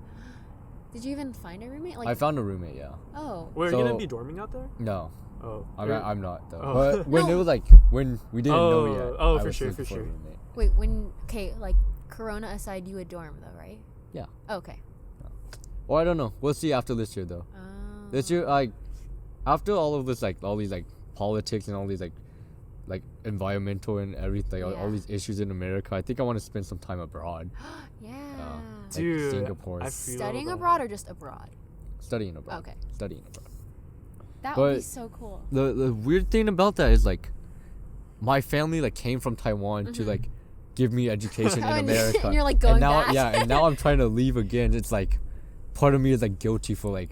Speaker 1: Did you even find a roommate? Like,
Speaker 2: I found a roommate, yeah.
Speaker 1: oh.
Speaker 3: Wait, are you
Speaker 2: So-
Speaker 3: gonna be dorming out there?
Speaker 2: No,
Speaker 3: Oh,
Speaker 2: I'm not though.
Speaker 3: Oh.
Speaker 2: But when it
Speaker 1: No.
Speaker 2: was like when we didn't know
Speaker 3: Oh,
Speaker 2: yet.
Speaker 3: oh,
Speaker 2: I
Speaker 3: for
Speaker 2: was
Speaker 3: sure,
Speaker 2: looking
Speaker 3: for
Speaker 2: a
Speaker 3: sure.
Speaker 2: roommate.
Speaker 1: Wait, okay, like, Corona aside, you would dorm though, right?
Speaker 2: Yeah.
Speaker 1: Oh, okay.
Speaker 2: Well, I don't know. We'll see after this year though. This year, like, after all of this, like all these like politics and all these like environmental and everything, all
Speaker 1: Yeah.
Speaker 2: these issues in America, I think I want to spend some time abroad.
Speaker 1: Yeah.
Speaker 2: Like
Speaker 3: Dude,
Speaker 2: Singapore.
Speaker 3: I feel
Speaker 1: Studying
Speaker 3: that.
Speaker 1: abroad or just abroad?
Speaker 2: Studying abroad.
Speaker 1: Okay.
Speaker 2: Studying abroad.
Speaker 1: That would be
Speaker 2: But-
Speaker 1: so cool.
Speaker 2: The weird thing about that is like my family like came from Taiwan to
Speaker 1: Mhm.
Speaker 2: like give me education in
Speaker 1: And
Speaker 2: America.
Speaker 1: and you're, like, going
Speaker 2: and now,
Speaker 1: back.
Speaker 2: Yeah, and now I'm trying to leave again. It's like part of me is like guilty for like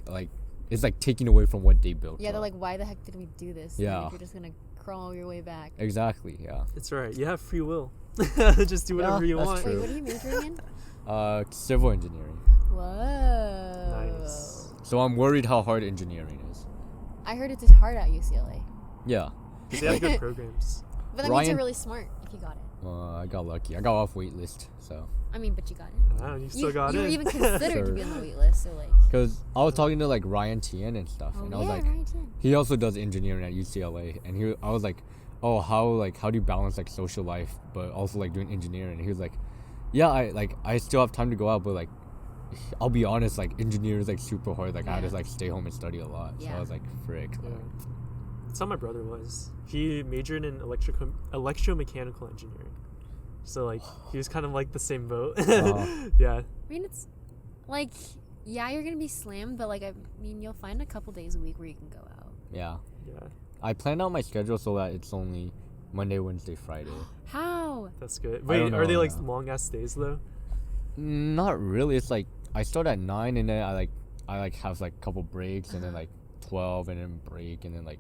Speaker 2: it's like taking away from what they built.
Speaker 1: Yeah, they're
Speaker 2: up.
Speaker 1: like, why the heck did we do this?
Speaker 2: Yeah.
Speaker 1: If you're just gonna crawl your way back.
Speaker 2: Exactly, yeah.
Speaker 3: It's alright. You have free will. Just do whatever
Speaker 2: Yeah,
Speaker 3: you
Speaker 2: that's
Speaker 3: want.
Speaker 2: true.
Speaker 1: Wait, what are you majoring in?
Speaker 2: Civil engineering.
Speaker 1: Whoa.
Speaker 3: Nice.
Speaker 2: So I'm worried how hard engineering is.
Speaker 1: I heard it's hard at UCLA.
Speaker 2: Yeah.
Speaker 3: 'Cause they have good programs.
Speaker 1: But that means
Speaker 2: Ryan-
Speaker 1: you're really smart if you got it.
Speaker 2: I got lucky. I got off wait list, so.
Speaker 1: I mean, but you got it.
Speaker 3: Ah, you still got
Speaker 1: you
Speaker 3: it.
Speaker 1: were even considered to
Speaker 2: Sure.
Speaker 1: be on the wait list, so like.
Speaker 2: Because I was talking to like Ryan Tien and stuff,
Speaker 1: Oh
Speaker 2: and I
Speaker 1: yeah,
Speaker 2: was like,
Speaker 1: right. Yeah.
Speaker 2: he also does engineering at UCLA, and I was like, oh, how do you balance like social life but also like doing engineering? And he was like, yeah, I still have time to go out, but like I'll be honest, like engineering is like super hard. Like I had
Speaker 1: Yeah.
Speaker 2: to like stay home and study a lot. So
Speaker 1: Yeah.
Speaker 2: I was like, frick.
Speaker 3: Yeah. That's how my brother was. He majored in electromechanical engineering. So like he was kind of like the same boat.
Speaker 2: Wow.
Speaker 3: Yeah.
Speaker 1: I mean, it's like, yeah, you're gonna be slammed, but like, I mean, you'll find a couple days a week where you can go out.
Speaker 2: Yeah.
Speaker 3: Yeah.
Speaker 2: I planned out my schedule so that it's only Monday, Wednesday, Friday.
Speaker 1: How?
Speaker 3: That's good.
Speaker 2: I
Speaker 3: Wait,
Speaker 2: don't
Speaker 3: are they
Speaker 2: know,
Speaker 3: like
Speaker 2: yeah.
Speaker 3: long ass days though?
Speaker 2: Not really. It's like I start at 9 and then I have like a couple breaks and then like 12 and then break and then like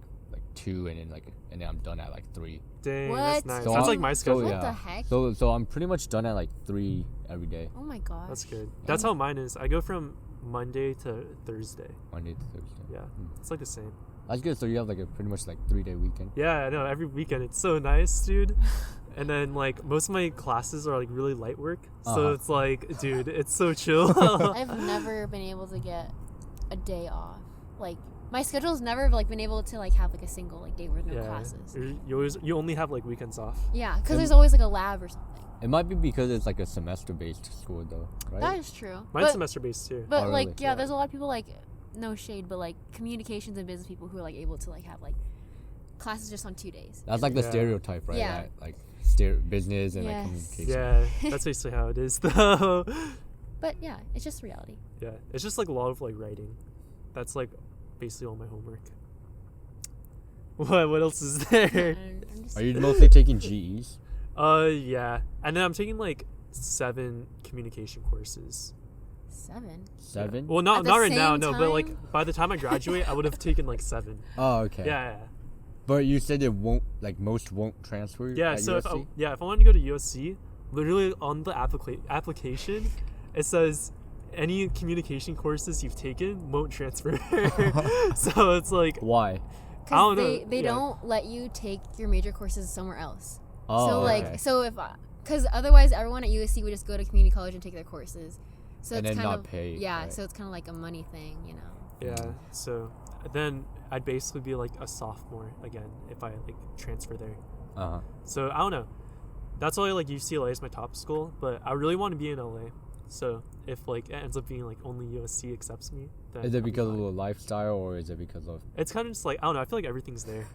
Speaker 2: 2 and then I'm done at like 3.
Speaker 3: Dang,
Speaker 1: What?
Speaker 3: that's nice.
Speaker 2: So
Speaker 3: That's
Speaker 2: I'm-
Speaker 3: like my
Speaker 2: so,
Speaker 3: schedule.
Speaker 1: What
Speaker 2: yeah.
Speaker 1: the heck?
Speaker 2: So I'm pretty much done at like 3 every day,
Speaker 1: Oh my gosh.
Speaker 3: That's good. That's how mine is. I go from Monday to Thursday.
Speaker 2: Monday to Thursday.
Speaker 3: Yeah.
Speaker 2: Mm.
Speaker 3: It's like the same.
Speaker 2: That's good. So you have like a pretty much like 3-day weekend.
Speaker 3: Yeah, I know. Every weekend it's so nice, dude. And then like most of my classes are like really light work. So
Speaker 2: Uh-huh.
Speaker 3: it's like, dude, it's so chill.
Speaker 1: I've never been able to get a day off. Like, my schedule's never like been able to like have like a single like day with no classes.
Speaker 3: You only have like weekends off.
Speaker 1: Yeah, because
Speaker 2: And-
Speaker 1: there's always like a lab or something.
Speaker 2: It might be because it's like a semester-based school though, right?
Speaker 1: That is true.
Speaker 3: Mine's
Speaker 1: but,
Speaker 3: semester based too.
Speaker 1: But
Speaker 2: Oh,
Speaker 1: like,
Speaker 2: really?
Speaker 1: yeah,
Speaker 3: Yeah.
Speaker 1: there's a lot of people like, no shade, but like communications and business people who are like able to like have like classes just on 2 days.
Speaker 2: That's like the
Speaker 3: Yeah.
Speaker 2: stereotype, right?
Speaker 1: Yeah.
Speaker 2: That, like business and like
Speaker 1: Yes.
Speaker 2: communication.
Speaker 3: Yeah, that's basically how it is though.
Speaker 1: But yeah, it's just reality.
Speaker 3: Yeah, it's just like a lot of like writing. That's like basically all my homework. What else is there?
Speaker 1: I'm just,
Speaker 2: Are you mostly taking GEs?
Speaker 3: Yeah, and then I'm taking like 7 communication courses.
Speaker 1: 7?
Speaker 2: 7?
Speaker 3: Well,
Speaker 1: At
Speaker 3: not
Speaker 1: the
Speaker 3: not right now,
Speaker 1: same
Speaker 3: no. But
Speaker 1: time?
Speaker 3: like by the time I graduate, I would have taken like 7.
Speaker 2: Oh, okay.
Speaker 3: Yeah,
Speaker 2: But you said it won't, like most won't transfer.
Speaker 3: yeah.
Speaker 2: at
Speaker 3: So
Speaker 2: USC?
Speaker 3: if I wanted to go to USC, literally on the application, it says any communication courses you've taken won't transfer. So it's like
Speaker 2: Why?
Speaker 3: I don't
Speaker 1: Because
Speaker 3: know,
Speaker 1: they
Speaker 3: yeah.
Speaker 1: don't let you take your major courses somewhere else.
Speaker 2: Oh,
Speaker 1: so like,
Speaker 2: okay.
Speaker 1: so if, because otherwise everyone at USC would just go to community college and take their courses. So
Speaker 2: And
Speaker 1: it's
Speaker 2: then
Speaker 1: kind
Speaker 2: not
Speaker 1: of,
Speaker 2: pay,
Speaker 1: yeah,
Speaker 2: right?
Speaker 1: so it's kind of like a money thing, you know.
Speaker 3: yeah. So then I'd basically be like a sophomore again if I like transfer there.
Speaker 2: Uh huh.
Speaker 3: So I don't know. That's why like UCLA is my top school, but I really want to be in LA. So if like it ends up being like only USC accepts me, then
Speaker 2: Is it
Speaker 3: I'll be
Speaker 2: because of
Speaker 3: fine.
Speaker 2: the lifestyle or is it because of
Speaker 3: It's kind of just like I don't know. I feel like everything's there.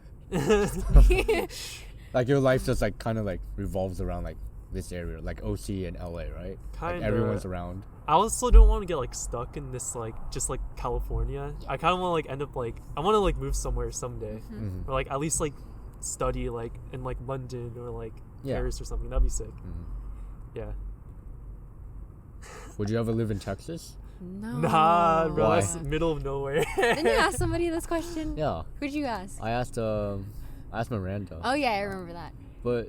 Speaker 2: like your life just like kind of like revolves around like this area, like OC and LA, right?
Speaker 3: Kinda.
Speaker 2: Like everyone's around.
Speaker 3: I also don't want to get like stuck in this like just like California. I kind of want to like end up like I want to like move somewhere someday,
Speaker 2: Mhm.
Speaker 3: or like at least like study like in like London or like
Speaker 2: Yeah.
Speaker 3: Paris or something. That'd be sick.
Speaker 2: Mhm.
Speaker 3: Yeah.
Speaker 2: Would you ever live in Texas?
Speaker 1: No.
Speaker 3: Nah, bro,
Speaker 2: Why?
Speaker 3: that's middle of nowhere.
Speaker 1: Didn't you ask somebody this question?
Speaker 2: Yeah,
Speaker 1: Who'd you ask?
Speaker 2: I asked Miranda,
Speaker 1: Oh yeah, I remember that.
Speaker 2: but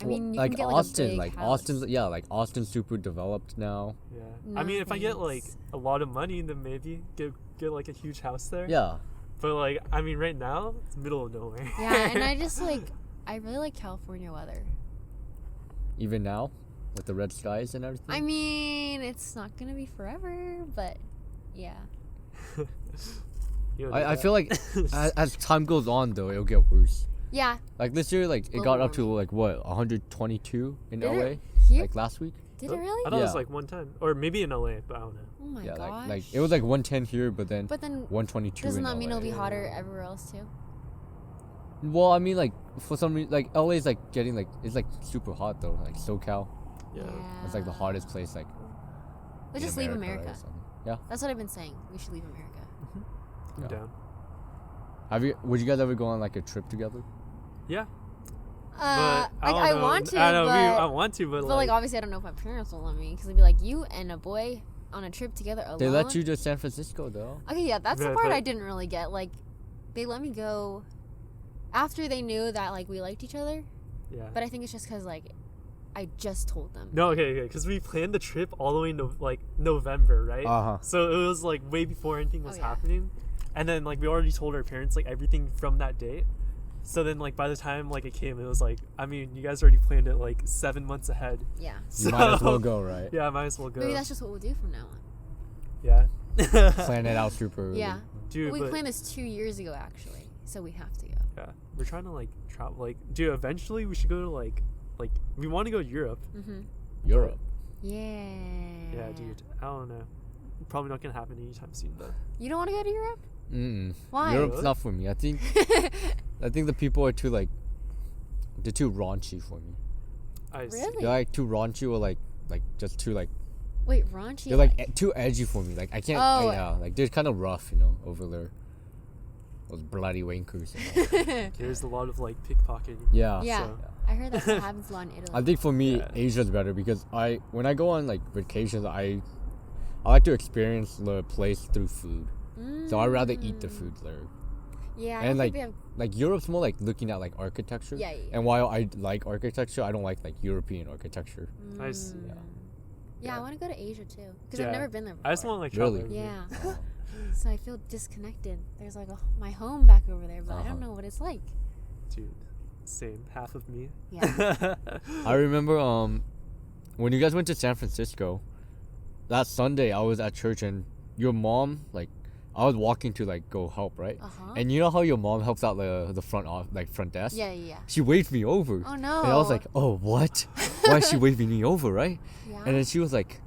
Speaker 1: I mean, you
Speaker 2: like
Speaker 1: can get, like, a
Speaker 2: Austin,
Speaker 1: big
Speaker 2: like
Speaker 1: house.
Speaker 2: Austin's like Austin's super developed now.
Speaker 3: Yeah.
Speaker 1: No
Speaker 3: I mean, if I get like
Speaker 1: thanks.
Speaker 3: a lot of money, then maybe get like a huge house there.
Speaker 2: Yeah,
Speaker 3: But like, I mean, right now it's middle of nowhere.
Speaker 1: Yeah, and I just like I really like California weather.
Speaker 2: even now with the red skies and everything.
Speaker 1: I mean, it's not gonna be forever, but yeah.
Speaker 3: You don't
Speaker 2: I
Speaker 3: need
Speaker 2: feel
Speaker 3: that.
Speaker 2: like as time goes on though, it'll get worse.
Speaker 1: Yeah.
Speaker 2: Like this year, like it
Speaker 1: Global
Speaker 2: got up to like what 122 in
Speaker 1: Did
Speaker 2: LA,
Speaker 1: it? Here?
Speaker 2: like last week.
Speaker 1: Did it really?
Speaker 3: I thought it was
Speaker 2: Yeah.
Speaker 3: like one time, or maybe in LA, but I don't know.
Speaker 1: Oh my
Speaker 2: Yeah,
Speaker 1: gosh.
Speaker 2: like it was like 110 here, but then
Speaker 1: But then
Speaker 2: 122
Speaker 1: doesn't
Speaker 2: in
Speaker 1: that mean
Speaker 2: LA.
Speaker 1: it'll be hotter everywhere else too?
Speaker 2: Well, I mean, like for some reason, like LA is like getting like it's like super hot though, like SoCal.
Speaker 3: Yeah.
Speaker 2: It's like the hottest place like.
Speaker 1: Let's
Speaker 2: in
Speaker 1: just leave
Speaker 2: right,
Speaker 1: America.
Speaker 2: or something. Yeah.
Speaker 1: That's what I've been saying. We should leave America.
Speaker 3: I'm
Speaker 2: Yeah.
Speaker 3: down.
Speaker 2: Would you guys ever go on like a trip together?
Speaker 3: Yeah.
Speaker 1: I
Speaker 3: don't know.
Speaker 1: want to,
Speaker 3: I know. I
Speaker 1: but,
Speaker 3: want to, but
Speaker 1: like obviously I don't know if my parents will let me because they'd be like, you and a boy on a trip together alone.
Speaker 2: They let you to San Francisco though.
Speaker 1: Okay, yeah, that's the
Speaker 3: Yeah,
Speaker 1: part
Speaker 3: but-
Speaker 1: I didn't really get. Like, they let me go after they knew that like we liked each other.
Speaker 3: yeah.
Speaker 1: But I think it's just because like I just told them.
Speaker 3: No, okay, because we planned the trip all the way in like November, right?
Speaker 2: Uh-huh.
Speaker 3: So it was like way before anything was
Speaker 1: Oh, yeah.
Speaker 3: happening, and then like we already told our parents like everything from that date. So then like by the time like it came, it was like I mean you guys already planned it like 7 months ahead.
Speaker 1: Yeah.
Speaker 2: You might as well go, right?
Speaker 3: Yeah, I might as well go.
Speaker 1: Maybe that's just what we'll do from now on.
Speaker 3: Yeah.
Speaker 2: Plan it out super early.
Speaker 1: Yeah.
Speaker 3: Dude,
Speaker 1: We
Speaker 3: but
Speaker 1: planned this 2 years ago actually, so we have to go.
Speaker 3: yeah, we're trying to like travel. Like, dude, eventually we should go to like we want to go to Europe.
Speaker 1: Mhm.
Speaker 2: Europe.
Speaker 1: Yeah.
Speaker 3: Yeah, dude. I don't know. Probably not gonna happen anytime soon though.
Speaker 1: You don't want to go to Europe?
Speaker 2: Mm-mm.
Speaker 1: Why?
Speaker 2: Europe's
Speaker 3: Really?
Speaker 2: not for me. I think the people are too like they're too raunchy for me.
Speaker 3: I see.
Speaker 1: Really?
Speaker 2: They're like too raunchy or like just too like
Speaker 1: Wait, raunchy.
Speaker 2: they're like too edgy for me. Like I can't.
Speaker 1: Oh.
Speaker 2: Yeah, like they're kind of rough, you know, over there. Those bloody wankers. And all.
Speaker 3: There's a lot of like pickpocketing.
Speaker 2: Yeah.
Speaker 1: Yeah.
Speaker 3: So,
Speaker 1: I heard that happens a lot in Italy.
Speaker 2: I think for me,
Speaker 3: Yeah.
Speaker 2: Asia's better because when I go on like vacations, I like to experience the place through food. So I'd rather eat the food there.
Speaker 1: Yeah. I
Speaker 2: And,
Speaker 1: don't
Speaker 2: like,
Speaker 1: think they have,
Speaker 2: Like Europe's more like looking at like architecture.
Speaker 1: Yeah, yeah.
Speaker 2: And while I like architecture, I don't like European architecture.
Speaker 3: I see.
Speaker 1: Mm.
Speaker 2: Yeah.
Speaker 1: Yeah, I
Speaker 3: Yeah.
Speaker 1: want to go to Asia too because
Speaker 3: Yeah.
Speaker 1: I've never been there before.
Speaker 3: I just want to like travel.
Speaker 2: Really?
Speaker 3: everywhere.
Speaker 1: Yeah. So I feel disconnected. There's like my home back over there, but I
Speaker 2: Uh-huh.
Speaker 1: don't know what it's like.
Speaker 3: Dude, same. Half of me.
Speaker 1: Yeah.
Speaker 2: I remember when you guys went to San Francisco, that Sunday I was at church and your mom like I was walking to like go help, right?
Speaker 1: Uh-huh.
Speaker 2: And you know how your mom helps out the front front desk?
Speaker 1: Yeah, yeah, yeah.
Speaker 2: She waved me over.
Speaker 1: Oh no.
Speaker 2: And I was like, "Oh, what? Why is she waving me over, right?"
Speaker 1: yeah.
Speaker 2: And then she was like,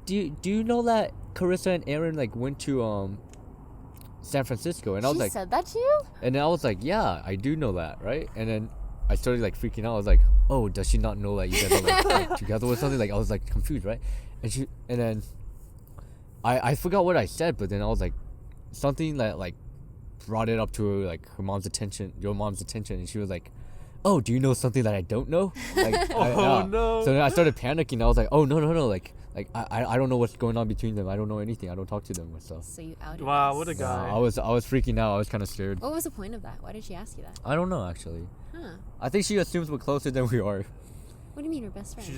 Speaker 2: "Do you know that Carissa and Aaron like went to San Francisco?" And I was
Speaker 1: she
Speaker 2: like,
Speaker 1: said that to you?
Speaker 2: and then I was like, "Yeah, I do know that, right?" And then I started like freaking out. I was like, "Oh, does she not know that you guys are like together or something?" Like I was like confused, right? And then I forgot what I said, but then I was like something that like brought it up to her, like your mom's attention, and she was like, "Oh, do you know something that I don't know?" Like,
Speaker 3: Oh, no.
Speaker 2: So then I started panicking. I was like, "Oh no, like I don't know what's going on between them. I don't know anything. I don't talk to them and stuff."
Speaker 1: So you outed
Speaker 3: Wow,
Speaker 1: us.
Speaker 3: what a
Speaker 2: Yeah,
Speaker 3: guy.
Speaker 2: I was freaking out. I was kind of scared.
Speaker 1: What was the point of that? Why did she ask you that?
Speaker 2: I don't know actually.
Speaker 1: Huh.
Speaker 2: I think she assumes we're closer than we are.
Speaker 1: What do you mean we're best friends?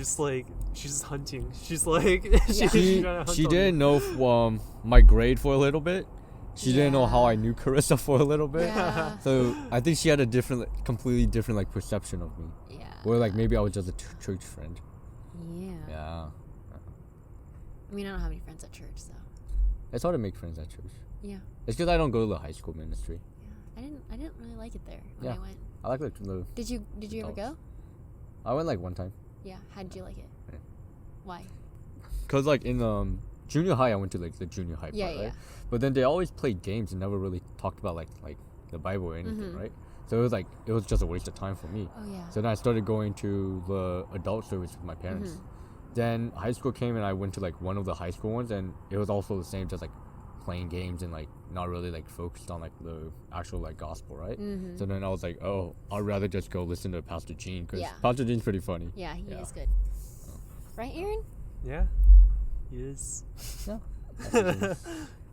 Speaker 3: She's just hunting. She's like
Speaker 1: Yeah.
Speaker 3: she's
Speaker 2: She
Speaker 3: trying to hunt
Speaker 2: she
Speaker 3: on
Speaker 2: didn't
Speaker 3: me.
Speaker 2: know my grade for a little bit. She didn't know how
Speaker 1: Yeah.
Speaker 2: I knew Carissa for a little bit.
Speaker 1: Yeah.
Speaker 2: So I think she had a completely different like perception of me.
Speaker 1: Yeah.
Speaker 2: Or like maybe I was just a church friend.
Speaker 1: Yeah.
Speaker 2: Yeah.
Speaker 1: I mean, I don't have any friends at church, so.
Speaker 2: It's hard to make friends at church.
Speaker 1: Yeah.
Speaker 2: It's because I don't go to the high school ministry.
Speaker 1: Yeah. I didn't really like it there when
Speaker 2: Yeah.
Speaker 1: I went.
Speaker 2: I like the
Speaker 1: Did you ever
Speaker 2: Adults.
Speaker 1: go?
Speaker 2: I went like one time.
Speaker 1: Yeah. How did you like it?
Speaker 2: Yeah.
Speaker 1: Why?
Speaker 2: because like in junior high, I went to like the junior high part, right? But then they always played games and never really talked about like the Bible or anything, right? So it was just a waste of time for me.
Speaker 1: Oh yeah.
Speaker 2: So then I started going to the adult service with my parents. Then high school came and I went to like one of the high school ones, and it was also the same, just like playing games and like not really like focused on like the actual like gospel, right? So then I was like, oh, I'd rather just go listen to Pastor Gene, because Pastor Gene's pretty funny.
Speaker 1: Yeah, he is good. Right, Aaron?
Speaker 3: Yeah, he is.
Speaker 2: Yeah.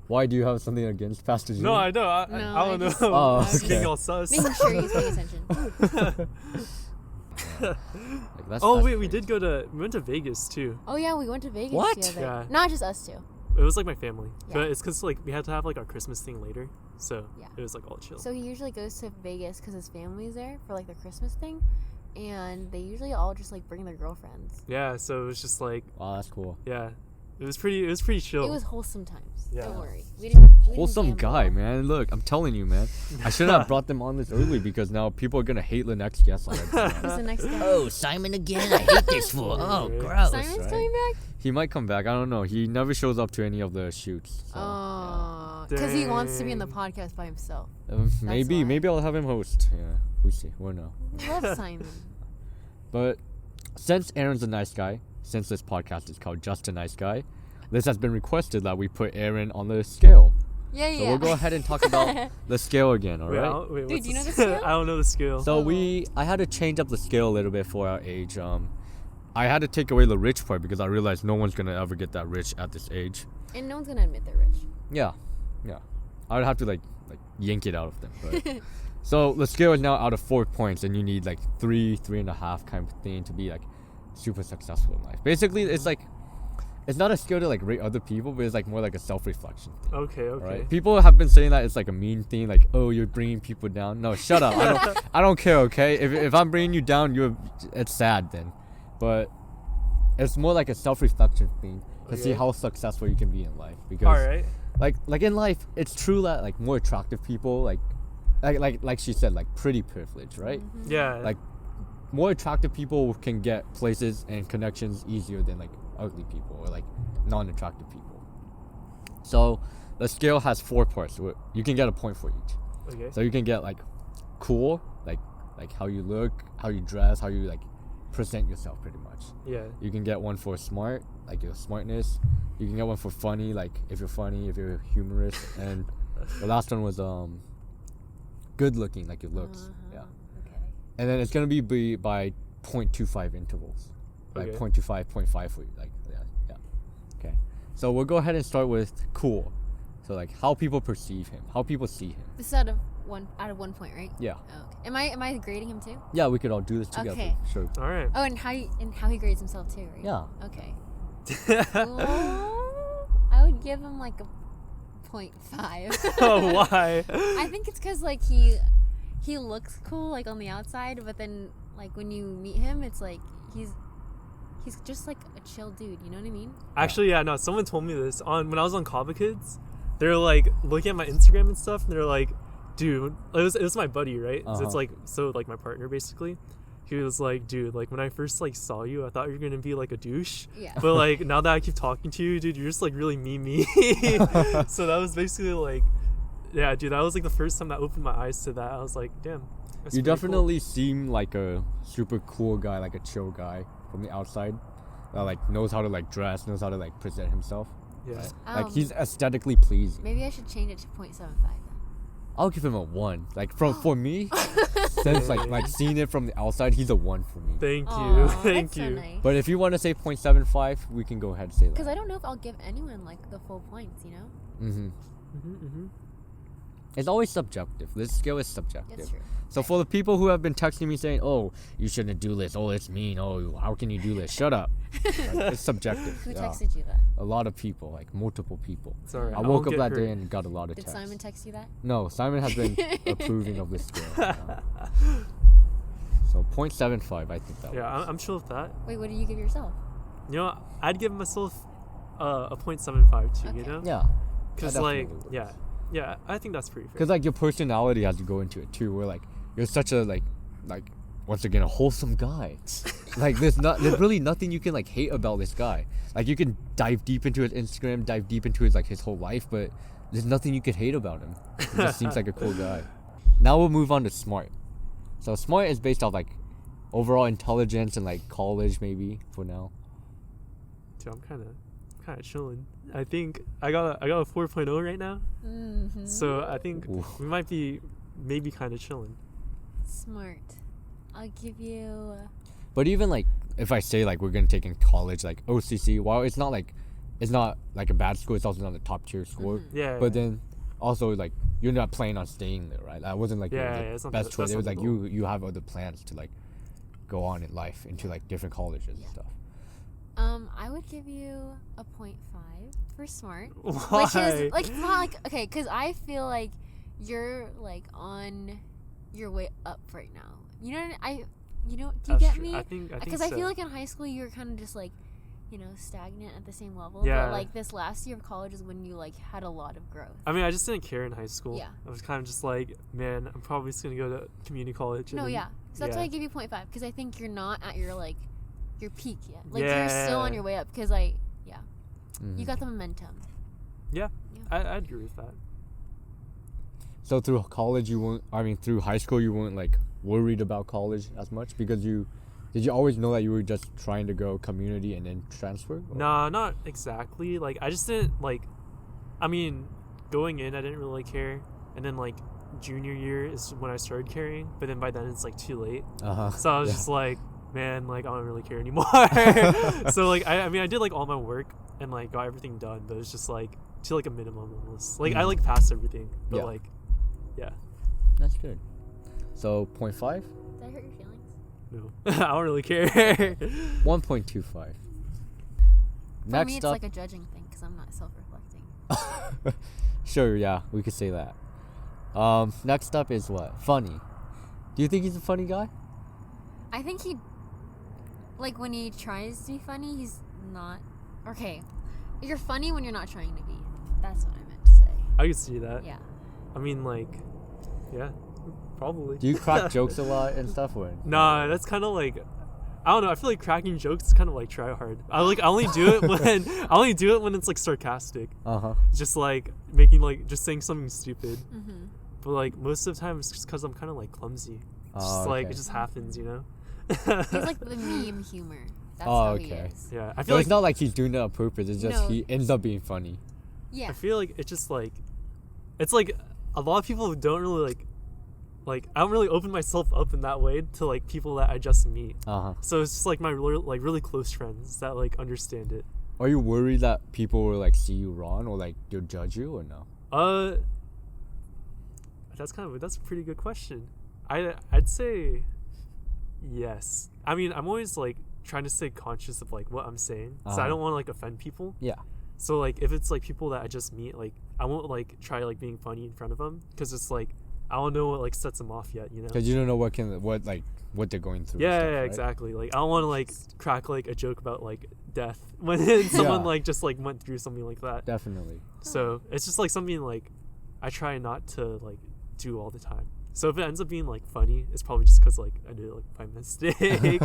Speaker 2: Why do you have something against Pastor Gene?
Speaker 3: No, I don't. I don't know.
Speaker 2: Oh,
Speaker 3: Just
Speaker 2: okay.
Speaker 3: being all sus.
Speaker 1: Making sure he's paying attention.
Speaker 3: We went to Vegas too.
Speaker 1: Oh yeah, we went to Vegas
Speaker 2: What?
Speaker 1: together.
Speaker 3: Yeah.
Speaker 1: Not just us two.
Speaker 3: It was like my family,
Speaker 1: Yeah.
Speaker 3: but it's because like we had to have like our Christmas thing later, so
Speaker 1: Yeah.
Speaker 3: it was like all chill.
Speaker 1: So he usually goes to Vegas because his family's there for like the Christmas thing, and they usually all just like bring their girlfriends.
Speaker 3: Yeah, so it was just like,
Speaker 2: Wow, that's cool.
Speaker 3: yeah, it was pretty chill.
Speaker 1: It was wholesome times.
Speaker 3: Yeah.
Speaker 1: Don't worry. We didn't
Speaker 2: Wholesome
Speaker 1: gamble.
Speaker 2: guy, man. Look, I'm telling you, man. I should have brought them on this early, because now people are gonna hate the next guest on it.
Speaker 1: Who's the next guy?
Speaker 4: Oh, Simon again? I hate this fool. Oh, gross.
Speaker 1: Simon's
Speaker 2: right?
Speaker 1: coming back?
Speaker 2: He might come back. I don't know. He never shows up to any of the shoots. So,
Speaker 1: Oh, because he wants to be in the podcast by himself.
Speaker 2: maybe
Speaker 1: why.
Speaker 2: I'll have him host. Yeah, we'll see. We'll know.
Speaker 1: We love Simon.
Speaker 2: But since Aaron's a nice guy, since this podcast is called Just a Nice Guy, this has been requested that we put Aaron on the scale.
Speaker 1: Yeah,
Speaker 2: So we'll go ahead and talk about the scale again,
Speaker 3: Wait,
Speaker 2: alright?
Speaker 3: wait,
Speaker 1: Dude,
Speaker 3: what's
Speaker 1: do you know the
Speaker 3: scale?
Speaker 1: scale?
Speaker 3: I don't know the scale.
Speaker 2: So I had to change up the scale a little bit for our age. I had to take away the rich part, because I realized no one's gonna ever get that rich at this age.
Speaker 1: And no one's gonna admit they're rich.
Speaker 2: Yeah. I would have to like yank it out of them. But so the scale is now out of 4 points, and you need like 3.5 kind of thing to be like super successful in life. Basically, it's like, it's not a skill to like rate other people, but it's like more like a self-reflection thing.
Speaker 3: Okay.
Speaker 2: Right? People have been saying that it's like a mean thing, like, oh, you're bringing people down. No, shut up. I don't care. Okay, if I'm bringing you down, it's sad then, but it's more like a self-reflection thing to see how successful you can be in life. Because
Speaker 3: All right.
Speaker 2: like in life, it's true that like more attractive people, like she said, like pretty privilege, right?
Speaker 3: Yeah.
Speaker 2: Like more attractive people can get places and connections easier than like ugly people or like non-attractive people. So the scale has 4 parts. You can get a point for each.
Speaker 3: Okay.
Speaker 2: So you can get like cool, like how you look, how you dress, how you like present yourself, pretty much.
Speaker 3: Yeah.
Speaker 2: You can get one for smart, like your smartness. You can get one for funny, like if you're funny, if you're humorous, and the last one was good looking, like your looks. Yeah.
Speaker 1: Okay.
Speaker 2: And then it's gonna be by 0.25 intervals, like
Speaker 3: Okay.
Speaker 2: 0.25, 0.5 for you, like yeah. Okay. So we'll go ahead and start with cool. So like how people perceive him, how people see him.
Speaker 1: This is out of 1 point, right?
Speaker 2: Yeah.
Speaker 1: Oh, okay. Am I grading him too?
Speaker 2: Yeah, we could all do this together.
Speaker 1: Okay.
Speaker 2: Sure.
Speaker 3: All right.
Speaker 1: Oh, and how he grades himself too, right?
Speaker 2: Yeah.
Speaker 1: Okay. Well, I would give him like a 0.5.
Speaker 3: Oh, why?
Speaker 1: I think it's because like he looks cool like on the outside, but then like when you meet him, it's like he's just like a chill dude. You know what I mean?
Speaker 3: Actually, yeah. No, someone told me this when I was on Kava Kids. They're like looking at my Instagram and stuff, and they're like, "Dude, it was my buddy, right? So it's like like my partner basically." He was like, "Dude, like when I first like saw you, I thought you were gonna be like a douche,
Speaker 1: Yeah.
Speaker 3: but like now that I keep talking to you, dude, you're just like really me." So that was basically like, yeah, dude, that was like the first time that opened my eyes to that. I was like, damn. That's
Speaker 2: You
Speaker 3: pretty
Speaker 2: definitely seem like a super cool guy, like a chill guy from the outside that like knows how to like dress, knows how to like present himself.
Speaker 3: Cool. Yeah.
Speaker 2: Like he's aesthetically pleasing.
Speaker 1: Maybe I should change it to 0.75 then.
Speaker 2: I'll give him a 1. Like for me, since like seeing it from the outside, he's a 1 for me.
Speaker 3: Thank you.
Speaker 1: Aw,
Speaker 3: Thank
Speaker 1: that's
Speaker 3: you.
Speaker 1: So nice.
Speaker 2: But if you want to say 0.75, we can go ahead and say that.
Speaker 1: Because I don't know if I'll give anyone like the full points, you know?
Speaker 2: Mm-hmm. It's always subjective. This skill is subjective.
Speaker 1: That's true.
Speaker 2: So for the people who have been texting me saying, "Oh, you shouldn't do this. Oh, it's mean. Oh, how can you do this?" Shut up. Like, it's subjective.
Speaker 1: Who
Speaker 2: Yeah.
Speaker 1: texted you that?
Speaker 2: A lot of people, like multiple people.
Speaker 3: It's alright.
Speaker 2: I
Speaker 3: won't
Speaker 2: woke up
Speaker 3: get
Speaker 2: that
Speaker 3: hurt.
Speaker 2: day and got a lot of
Speaker 1: Did
Speaker 2: texts.
Speaker 1: Simon text you that?
Speaker 2: No, Simon has been approving of this skill. Yeah. So 0.75, I think that
Speaker 3: Yeah,
Speaker 2: was.
Speaker 3: I'm chill with that.
Speaker 1: Wait, what do you give yourself?
Speaker 3: You know, I'd give myself a 0.75 too.
Speaker 1: Okay.
Speaker 3: You know,
Speaker 2: Yeah.
Speaker 3: because
Speaker 2: that
Speaker 3: like,
Speaker 2: definitely works.
Speaker 3: yeah, I think that's pretty fair.
Speaker 2: Because like your personality has to go into it too. Where like you're such a like once again, a wholesome guy. Like there's really nothing you can like hate about this guy. Like you can dive deep into his Instagram, dive deep into his whole life, but there's nothing you can hate about him. He just seems like a cool guy. Now we'll move on to smart. So smart is based off like overall intelligence and like college maybe for now.
Speaker 3: Dude, I'm kind of chilling. I think I got a 4.0 right now.
Speaker 1: Mm-hmm.
Speaker 3: So I think
Speaker 2: Ooh.
Speaker 3: we might be maybe kind of chilling.
Speaker 1: Smart. I'll give you.
Speaker 2: But even like if I say like we're gonna take in college like OCC, while it's not like a bad school, it's also not a top tier school.
Speaker 1: Mm-hmm.
Speaker 3: Yeah.
Speaker 2: But then also like you're not planning on staying there, right? That wasn't like
Speaker 3: it's
Speaker 2: your
Speaker 3: not
Speaker 2: best choice.
Speaker 3: that's
Speaker 2: It was
Speaker 3: not
Speaker 2: like
Speaker 3: the goal.
Speaker 2: you have other plans to like go on in life into like different colleges and stuff.
Speaker 1: I would give you a 0.5 for smart.
Speaker 3: Why?
Speaker 1: Which is like it's not like okay, because I feel like you're like on your way up right now. You know, do you
Speaker 3: That's
Speaker 1: get
Speaker 3: true.
Speaker 1: me?
Speaker 3: I think
Speaker 1: Because
Speaker 3: so.
Speaker 1: I feel like in high school you were kind of just like, stagnant at the same level.
Speaker 3: Yeah.
Speaker 1: But like this last year of college is when you like had a lot of growth.
Speaker 3: I mean, I just didn't care in high school.
Speaker 1: Yeah.
Speaker 3: I was kind of just like, man, I'm probably just gonna go to community college.
Speaker 1: No,
Speaker 3: and
Speaker 1: yeah. So that's
Speaker 3: yeah.
Speaker 1: why I give you 0.5 because I think you're not at your like your peak yet. Like
Speaker 3: Yeah.
Speaker 1: you're still on your way up because
Speaker 2: Mhm.
Speaker 1: you got the momentum.
Speaker 3: I agree with that.
Speaker 2: So through college through high school you weren't like worried about college as much because did you always know that you were just trying to go community and then transfer? Or?
Speaker 3: Nah, not exactly. Like I just didn't like. I mean, going in, I didn't really care, and then like junior year is when I started caring. But then by then it's like too late.
Speaker 2: Uh-huh.
Speaker 3: So I was just like, man, like I don't really care anymore. So like I mean I did like all my work and like got everything done, but it's just like to like a minimum almost. Like I like passed everything, but
Speaker 2: Yeah.
Speaker 3: like yeah.
Speaker 2: That's good. So 0.5?
Speaker 1: Did I hurt your feelings?
Speaker 3: No, I don't really care.
Speaker 2: 1.25.
Speaker 1: For
Speaker 2: Next
Speaker 1: me, it's
Speaker 2: up,
Speaker 1: like a judging thing because I'm not self-reflecting.
Speaker 2: sure, yeah, we could say that. Next up is what? Funny. Do you think he's a funny guy?
Speaker 1: I think like when he tries to be funny, he's not. Okay, you're funny when you're not trying to be. That's what I meant to say.
Speaker 3: I could see that.
Speaker 1: Yeah.
Speaker 3: I mean, like, yeah, probably.
Speaker 2: Do you crack jokes a lot and stuff? Or?
Speaker 3: Nah, that's kind of like, I don't know. I feel like cracking jokes is kind of like try hard. I only do it when it's like sarcastic.
Speaker 2: Uh-huh.
Speaker 3: Just like making like just saying something stupid.
Speaker 1: Mm-hmm.
Speaker 3: But like most of the time it's just because I'm kind of like clumsy. It's just like it just happens, you know.
Speaker 1: He's like the meme humor. That's
Speaker 2: Oh,
Speaker 1: how
Speaker 2: okay.
Speaker 1: he is.
Speaker 3: Yeah, I
Speaker 2: So
Speaker 3: feel like
Speaker 2: it's not like he's doing it on purpose. It's just
Speaker 1: No.
Speaker 2: he ends up being funny.
Speaker 1: Yeah.
Speaker 3: I feel like it's just like, it's like a lot of people don't really like I don't really open myself up in that way to like people that I just meet.
Speaker 2: Uh-huh.
Speaker 3: So it's just like my really close friends that like understand it.
Speaker 2: Are you worried that people will like see you wrong or like they'll judge you or no?
Speaker 3: That's a pretty good question. I'd say yes. I mean, I'm always like trying to stay conscious of like what I'm saying, so I
Speaker 2: Uh-huh.
Speaker 3: don't want to like offend people.
Speaker 2: Yeah.
Speaker 3: So like if it's like people that I just meet, like I won't like try like being funny in front of them because it's like I don't know what like sets them off yet, you know.
Speaker 2: Because you don't know what they're going through. and
Speaker 3: Yeah,
Speaker 2: stuff,
Speaker 3: yeah,
Speaker 2: right?
Speaker 3: exactly. Like I don't want to like crack like a joke about like death when someone
Speaker 2: Yeah.
Speaker 3: like just like went through something like that.
Speaker 2: Definitely.
Speaker 3: So it's just like something like I try not to like do all the time. So if it ends up being like funny, it's probably just because like I did it like by mistake.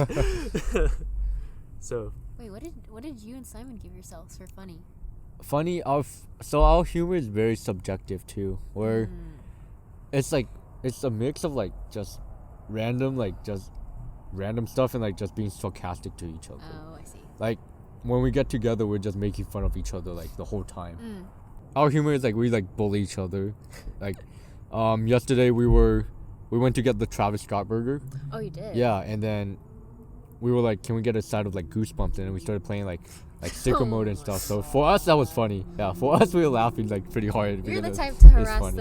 Speaker 3: So
Speaker 1: Wait, what did you and Simon give yourselves for funny?
Speaker 2: Funny, our humor is very subjective too. Where it's like it's a mix of like just random stuff and like just being sarcastic to each other.
Speaker 1: Oh, I see.
Speaker 2: Like when we get together, we're just making fun of each other like the whole time.
Speaker 1: Mm.
Speaker 2: Our humor is like we like bully each other. Like yesterday we went to get the Travis Scott burger.
Speaker 1: Oh, you did?
Speaker 2: Yeah, and then we were like, can we get a side of like Goosebumps? And then we started playing like sicko mode and stuff. So for us that was funny. Yeah, for us we were laughing like pretty hard.
Speaker 1: You're the
Speaker 2: because
Speaker 1: type to
Speaker 2: it's
Speaker 1: harass
Speaker 2: funny.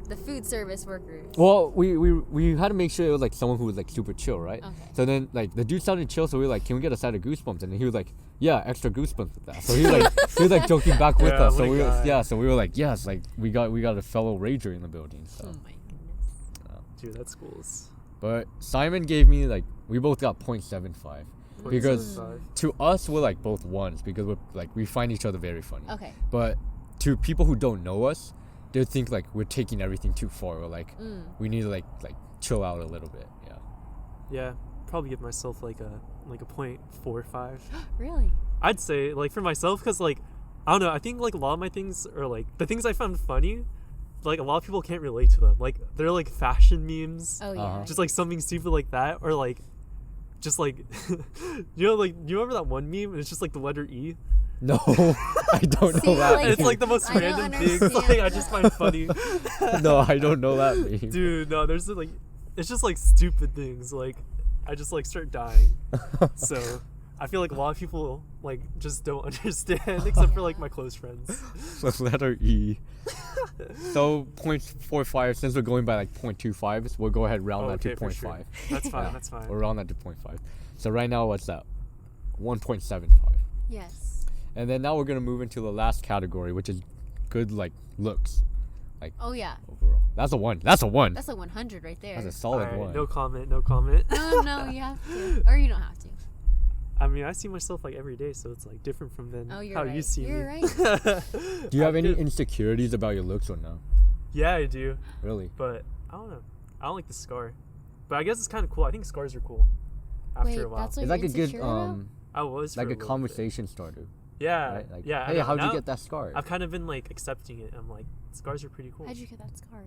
Speaker 1: the food service workers.
Speaker 2: Well, we had to make sure it was like someone who was like super chill, right?
Speaker 1: Okay.
Speaker 2: So then like the dude sounded chill, so we were like, can we get a side of Goosebumps? And then he was like, yeah, extra Goosebumps with that. So he was like joking back with
Speaker 3: Yeah,
Speaker 2: us.
Speaker 3: what
Speaker 2: So
Speaker 3: a
Speaker 2: we were,
Speaker 3: guy.
Speaker 2: so we were like, yes, like we got a fellow rager in the building. So.
Speaker 1: Oh my goodness.
Speaker 3: dude, that's schools.
Speaker 2: But Simon gave me like we both got 0.75 because
Speaker 3: 0.75.
Speaker 2: to us we're like both ones because we're like we find each other very funny.
Speaker 1: Okay.
Speaker 2: But to people who don't know us, they think like we're taking everything too far or like we need to like chill out a little bit. Yeah.
Speaker 3: Yeah, probably give myself like a 0.45.
Speaker 1: Really?
Speaker 3: I'd say like for myself, because like I don't know, I think like a lot of my things are like the things I found funny, like a lot of people can't relate to them. Like they're like fashion memes,
Speaker 1: Oh yeah.
Speaker 2: Uh-huh.
Speaker 3: just like something stupid like that, or like just like like you remember that one meme and it's just like the letter E.
Speaker 2: No, I don't know
Speaker 1: See,
Speaker 2: that.
Speaker 1: like-
Speaker 3: It's like the most
Speaker 1: I don't
Speaker 3: random things like
Speaker 1: understand
Speaker 3: I just find funny.
Speaker 2: No, I don't know that meme.
Speaker 3: Dude, no, there's like it's just like stupid things. Like I just like start dying. So I feel like a lot of people like just don't understand, except for like my close friends.
Speaker 2: So letter E. So 0.45. Since we're going by like 0.25, we'll go ahead and round that to
Speaker 3: for
Speaker 2: 0.5.
Speaker 3: sure. That's fine.
Speaker 2: Yeah.
Speaker 3: That's fine.
Speaker 2: We'll round that to 0.5. So right now, what's that? 1.75.
Speaker 1: Yes.
Speaker 2: And then now we're gonna move into the last category, which is good like looks
Speaker 1: Oh yeah.
Speaker 2: overall. That's a 1. That's a 1.
Speaker 1: That's a 100 right there.
Speaker 2: That's a solid
Speaker 3: Alright,
Speaker 2: 1.
Speaker 3: no comment. No comment.
Speaker 1: No, you have to, or you don't have to.
Speaker 3: I mean, I see myself like every day, so it's like different from then
Speaker 1: Oh, you're
Speaker 3: how
Speaker 1: right.
Speaker 3: you see
Speaker 1: You're
Speaker 3: me.
Speaker 1: right.
Speaker 2: Do you have any
Speaker 3: Good.
Speaker 2: insecurities about your looks or no?
Speaker 3: Yeah, I do,
Speaker 2: Really?
Speaker 3: but I don't know. I don't like the scar, but I guess it's kind of cool. I think scars are cool. After
Speaker 1: Wait,
Speaker 3: a while,
Speaker 1: that's what
Speaker 2: It's
Speaker 1: you're
Speaker 2: like a good
Speaker 1: insecure about?
Speaker 3: I was for
Speaker 2: like a
Speaker 3: little bit.
Speaker 2: conversation starter,
Speaker 3: Yeah,
Speaker 2: right? Like,
Speaker 3: yeah. I
Speaker 2: hey,
Speaker 3: know.
Speaker 2: how'd you
Speaker 3: Now
Speaker 2: get that scar?
Speaker 3: I've kind of been like accepting it. I'm like, scars are pretty cool.
Speaker 1: How'd you get that scar?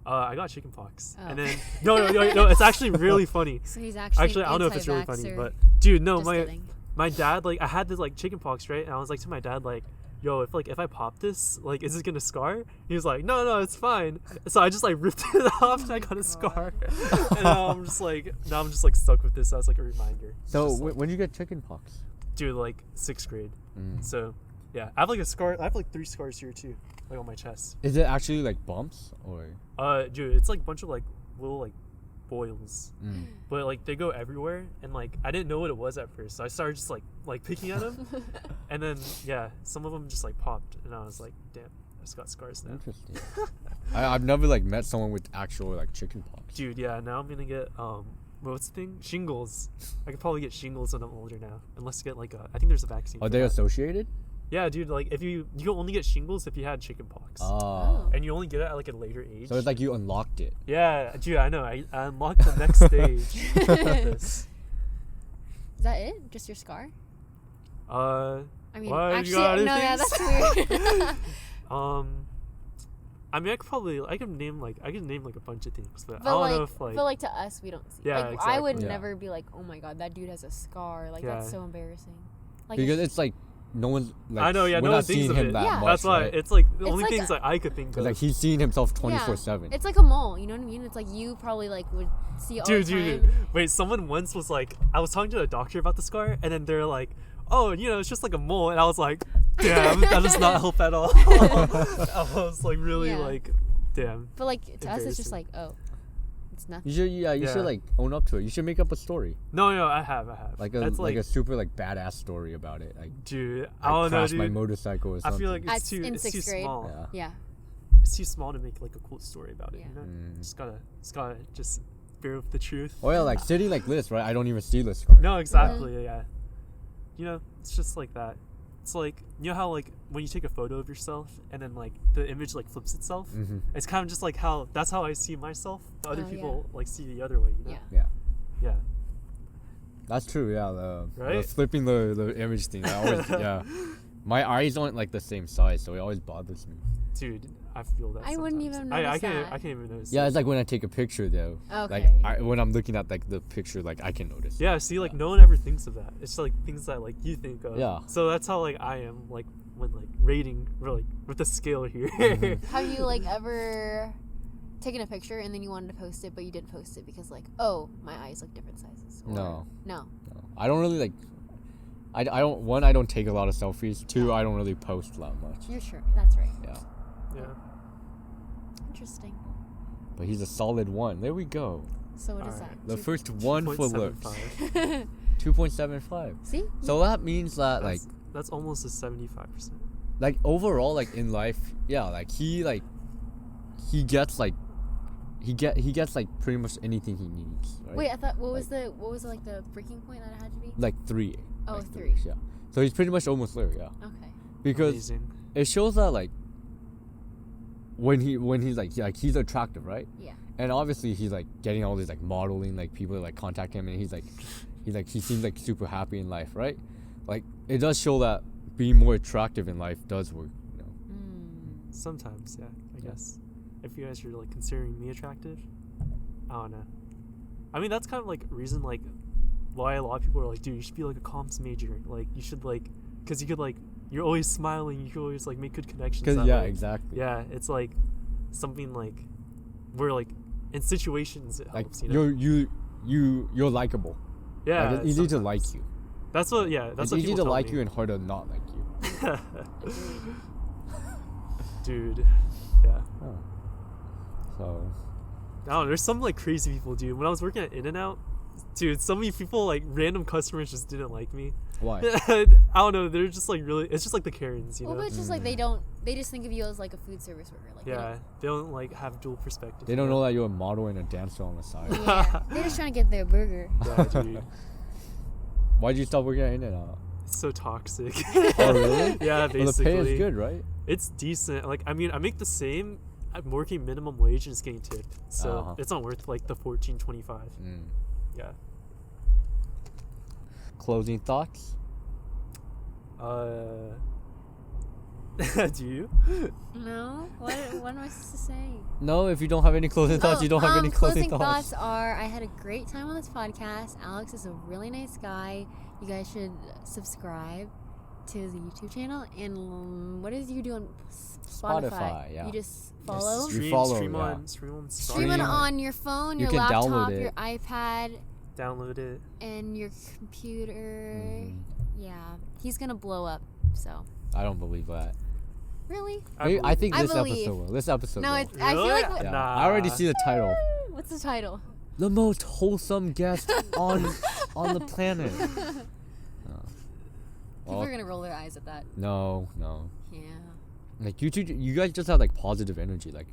Speaker 3: I got chickenpox,
Speaker 1: Oh.
Speaker 3: and then no, it's actually really funny.
Speaker 1: So he's actually
Speaker 3: Actually, I don't know if it's really funny,
Speaker 1: anti-vaxxer.
Speaker 3: but dude, no,
Speaker 1: Just kidding.
Speaker 3: my dad, like, I had this like chickenpox, right? And I was like to my dad, like, yo, if I pop this, like, is it gonna scar? He was like, no, it's fine. So I just like ripped it off and I got a scar. And now I'm just like stuck with this as like a reminder.
Speaker 2: So
Speaker 3: Just, like,
Speaker 2: when did you get chickenpox?
Speaker 3: dude, like 6th grade.
Speaker 2: Mm.
Speaker 3: So yeah, I have like a scar. I have like 3 scars here too, like on my chest.
Speaker 2: Is it actually like bumps or?
Speaker 3: Dude, it's like a bunch of like little like boils,
Speaker 2: Mm.
Speaker 3: but like they go everywhere, and like I didn't know what it was at first, so I started just like picking at them, and then yeah, some of them just like popped, and I was like, damn, I just got scars now.
Speaker 2: Interesting. I've never like met someone with actual like chickenpox.
Speaker 3: Dude, yeah, now I'm gonna get what's the thing? Shingles. I could probably get shingles when I'm older now, unless you get like I think there's a vaccine.
Speaker 2: Are
Speaker 3: for
Speaker 2: they
Speaker 3: that.
Speaker 2: associated?
Speaker 3: Yeah, dude, like if you can only get shingles if you had chickenpox,
Speaker 2: Oh.
Speaker 3: and you only get it at like a later age.
Speaker 2: So it's like you unlocked it.
Speaker 3: yeah, dude, I know. I unlocked the next stage of this.
Speaker 1: Is that it? Just your scar? I mean,
Speaker 3: What? You
Speaker 1: actually,
Speaker 3: got
Speaker 1: no,
Speaker 3: other
Speaker 1: yeah,
Speaker 3: things?
Speaker 1: that's weird.
Speaker 3: I mean, I could name like a bunch of things, but I
Speaker 1: But
Speaker 3: don't
Speaker 1: like,
Speaker 3: know if like
Speaker 1: but like to us, we don't see.
Speaker 3: Yeah,
Speaker 1: like, I would
Speaker 2: exactly. Yeah.
Speaker 1: never be like, oh my god, that dude has a scar. Like that's
Speaker 3: Yeah.
Speaker 1: so embarrassing. Like
Speaker 2: Because it's like no one's like
Speaker 3: I know, yeah,
Speaker 2: we're
Speaker 3: no
Speaker 2: not
Speaker 3: one thinks
Speaker 2: seeing
Speaker 3: of
Speaker 2: him
Speaker 3: it.
Speaker 2: that
Speaker 1: Yeah.
Speaker 2: much.
Speaker 3: that's why
Speaker 2: right?
Speaker 3: it's like the
Speaker 1: It's
Speaker 3: only
Speaker 1: like
Speaker 3: things
Speaker 1: a-
Speaker 3: that I could think of.
Speaker 2: Cause like he's seeing himself 24/7.
Speaker 1: it's like a mole. You know what I mean? It's like you probably like would see all
Speaker 3: dude,
Speaker 1: the time.
Speaker 3: dude, wait, someone once was like, I was talking to a doctor about the scar, and then they're like, oh, it's just like a mole, and I was like, damn, that does not help at all. I was like really
Speaker 1: Yeah.
Speaker 3: like, damn.
Speaker 1: But like to us, it's just
Speaker 3: Embarrassing.
Speaker 1: like, oh, it's nothing.
Speaker 2: You should you
Speaker 3: Yeah.
Speaker 2: should like own up to it. You should make up a story.
Speaker 3: No, I have.
Speaker 2: Like a
Speaker 3: That's
Speaker 2: like a super like badass story about it. Like
Speaker 3: dude,
Speaker 2: I
Speaker 3: I don't know,
Speaker 2: crashed my
Speaker 3: dude.
Speaker 2: motorcycle or
Speaker 3: I
Speaker 2: something.
Speaker 3: feel like
Speaker 1: At-
Speaker 3: it's too
Speaker 1: in
Speaker 3: it's too
Speaker 1: 6th grade.
Speaker 3: small.
Speaker 2: Yeah.
Speaker 1: Yeah.
Speaker 3: It's too small to make like a cool story about it.
Speaker 1: Yeah.
Speaker 3: You know,
Speaker 2: Mm.
Speaker 3: just gotta just bear with the truth.
Speaker 2: Oh yeah, like city like this, right? I don't even see the scar.
Speaker 3: No, exactly. Yeah. It's just like that. It's like how like when you take a photo of yourself and then like the image like flips itself.
Speaker 2: Mm-hmm.
Speaker 3: It's kind of just like that's how I see myself. The other
Speaker 1: Oh, yeah.
Speaker 3: people like see the other way. You know?
Speaker 1: Yeah.
Speaker 2: Yeah.
Speaker 3: Yeah.
Speaker 2: That's true. Yeah, the
Speaker 3: Right?
Speaker 2: flipping the image thing. I always yeah. My eyes aren't like the same size, so it always bothers me.
Speaker 3: Dude, I feel that.
Speaker 1: I wouldn't
Speaker 3: sometimes.
Speaker 1: even
Speaker 3: I
Speaker 1: notice
Speaker 3: can't.
Speaker 1: that.
Speaker 3: I can't even notice.
Speaker 2: Yeah,
Speaker 3: it.
Speaker 2: it's like when I take a picture though.
Speaker 1: Okay.
Speaker 2: Like when I'm looking at like the picture, like I can notice.
Speaker 3: Yeah. See, like
Speaker 2: Yeah.
Speaker 3: no one ever thinks of that. It's like things that like you think of.
Speaker 2: Yeah.
Speaker 3: So that's how like I am like when like rating or like with the scale here.
Speaker 2: Mhm.
Speaker 1: Have you like ever taken a picture and then you wanted to post it, but you didn't post it because like, oh, my eyes look different sizes? Or,
Speaker 2: No.
Speaker 1: No.
Speaker 2: No. I don't really like. I don't. One, I don't take a lot of selfies. Two, I don't really post that much.
Speaker 1: You're sure. That's right.
Speaker 2: Yeah.
Speaker 3: Yeah.
Speaker 1: Interesting.
Speaker 2: But he's a solid 1. There we go.
Speaker 1: So what is
Speaker 3: Alright.
Speaker 2: The
Speaker 1: that?
Speaker 2: first 1 for looks.
Speaker 3: 2.75.
Speaker 2: 2.75.
Speaker 1: See?
Speaker 2: So that means that like
Speaker 3: That's almost a 75%.
Speaker 2: overall like in life, yeah, like he gets like he gets like pretty much anything he needs. Right?
Speaker 1: Wait, I thought what was the like the breaking point that it had to be?
Speaker 2: Like 3.
Speaker 1: Oh,
Speaker 2: like
Speaker 1: 3.
Speaker 2: Yeah. So he's pretty much almost there. Yeah.
Speaker 1: Okay.
Speaker 2: Because
Speaker 3: Amazing.
Speaker 2: it shows that like when he's like he's attractive, right?
Speaker 1: Yeah.
Speaker 2: and obviously he's like getting all these like modeling, like people like contact him, and he seems like super happy in life, right? Like it does show that being more attractive in life does work, you know.
Speaker 3: Sometimes, yeah, I guess. If you guys are like considering me attractive, I don't know. I mean, that's kind of like reason like why a lot of people are like, dude, you should be like a comms major. Like you should like, cause you could like, you're always smiling. You could always like make good connections.
Speaker 2: Cause
Speaker 3: that way.
Speaker 2: exactly.
Speaker 3: Yeah, it's like something like where like in situations it
Speaker 2: Like
Speaker 3: helps. You know?
Speaker 2: you're likable.
Speaker 3: Yeah,
Speaker 2: like, it's easy to like you.
Speaker 3: That's what. Yeah, that's
Speaker 2: it's
Speaker 3: what
Speaker 2: easy
Speaker 3: people
Speaker 2: to
Speaker 3: tell
Speaker 2: like
Speaker 3: me.
Speaker 2: you and hard to not like you.
Speaker 3: Dude, yeah.
Speaker 2: Oh. So.
Speaker 3: I don't know. There's some like crazy people, dude. When I was working at In-N-Out, dude, so many people, like random customers, just didn't like me.
Speaker 2: Why?
Speaker 3: I don't know. They're just like really. It's just like the Karens, you know.
Speaker 1: Well, but it's just like they just think of you as like a food service worker. Like
Speaker 3: Yeah, they don't like have dual perspective.
Speaker 2: They don't know that you're a model and a dancer on the side.
Speaker 1: Yeah, they're just trying to get their burger.
Speaker 3: Yeah, dude.
Speaker 2: Why'd you stop working at In-N-Out?
Speaker 3: It's so toxic.
Speaker 2: Oh really?
Speaker 3: Yeah, basically.
Speaker 2: Well, the pay is good, right?
Speaker 3: It's decent. Like, I mean, I make the same. I'm working minimum wage and just getting tipped, so it's not worth like the $14.25. Yeah.
Speaker 2: Closing thoughts?
Speaker 3: Do you?
Speaker 1: No? What am I supposed to say?
Speaker 2: No, if you don't have any closing thoughts, you don't have any closing thoughts.
Speaker 1: Are I had a great time on this podcast. Alex is a really nice guy. You guys should subscribe to the YouTube channel. And what is you doing?
Speaker 2: Spotify, yeah.
Speaker 1: You just follow.
Speaker 2: You follow,
Speaker 3: stream
Speaker 2: yeah.
Speaker 3: on
Speaker 1: Stream
Speaker 2: Stream.
Speaker 1: it on your phone,
Speaker 2: You
Speaker 1: your
Speaker 2: can download
Speaker 1: laptop,
Speaker 2: it.
Speaker 1: your iPad,
Speaker 3: download it.
Speaker 1: and your computer. Yeah, he's gonna blow up. So
Speaker 2: I don't believe that.
Speaker 1: really?
Speaker 2: I think
Speaker 1: I
Speaker 2: this
Speaker 1: believe.
Speaker 2: episode will. This episode
Speaker 1: No,
Speaker 2: will.
Speaker 1: it's. I feel like.
Speaker 2: Yeah.
Speaker 3: Nah.
Speaker 2: I already see the title.
Speaker 1: What's the title?
Speaker 2: The most wholesome guest on the planet.
Speaker 1: People are gonna roll their eyes at that.
Speaker 2: No.
Speaker 1: Yeah.
Speaker 2: Like you guys just have like positive energy. Like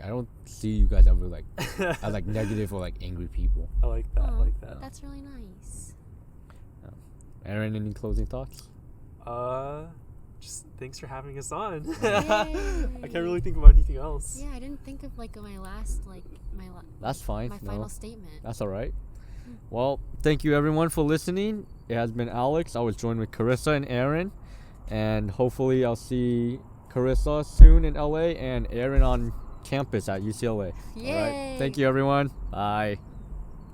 Speaker 2: I don't see you guys ever like as like negative or like angry people.
Speaker 3: I like that. I
Speaker 1: Aw,
Speaker 3: like that.
Speaker 1: That's really nice.
Speaker 2: Aaron, any closing thoughts?
Speaker 3: Just thanks for having us on.
Speaker 1: Yay.
Speaker 3: I can't really think about anything else.
Speaker 1: Yeah, I didn't think of like my last
Speaker 2: That's fine.
Speaker 1: my final statement.
Speaker 2: That's all right. Well, thank you everyone for listening. It has been Alex. I was joined with Carissa and Aaron, and hopefully I'll see Carissa soon in LA and Aaron on campus at UCLA.
Speaker 1: Yay.
Speaker 2: All right. Thank you everyone. Bye.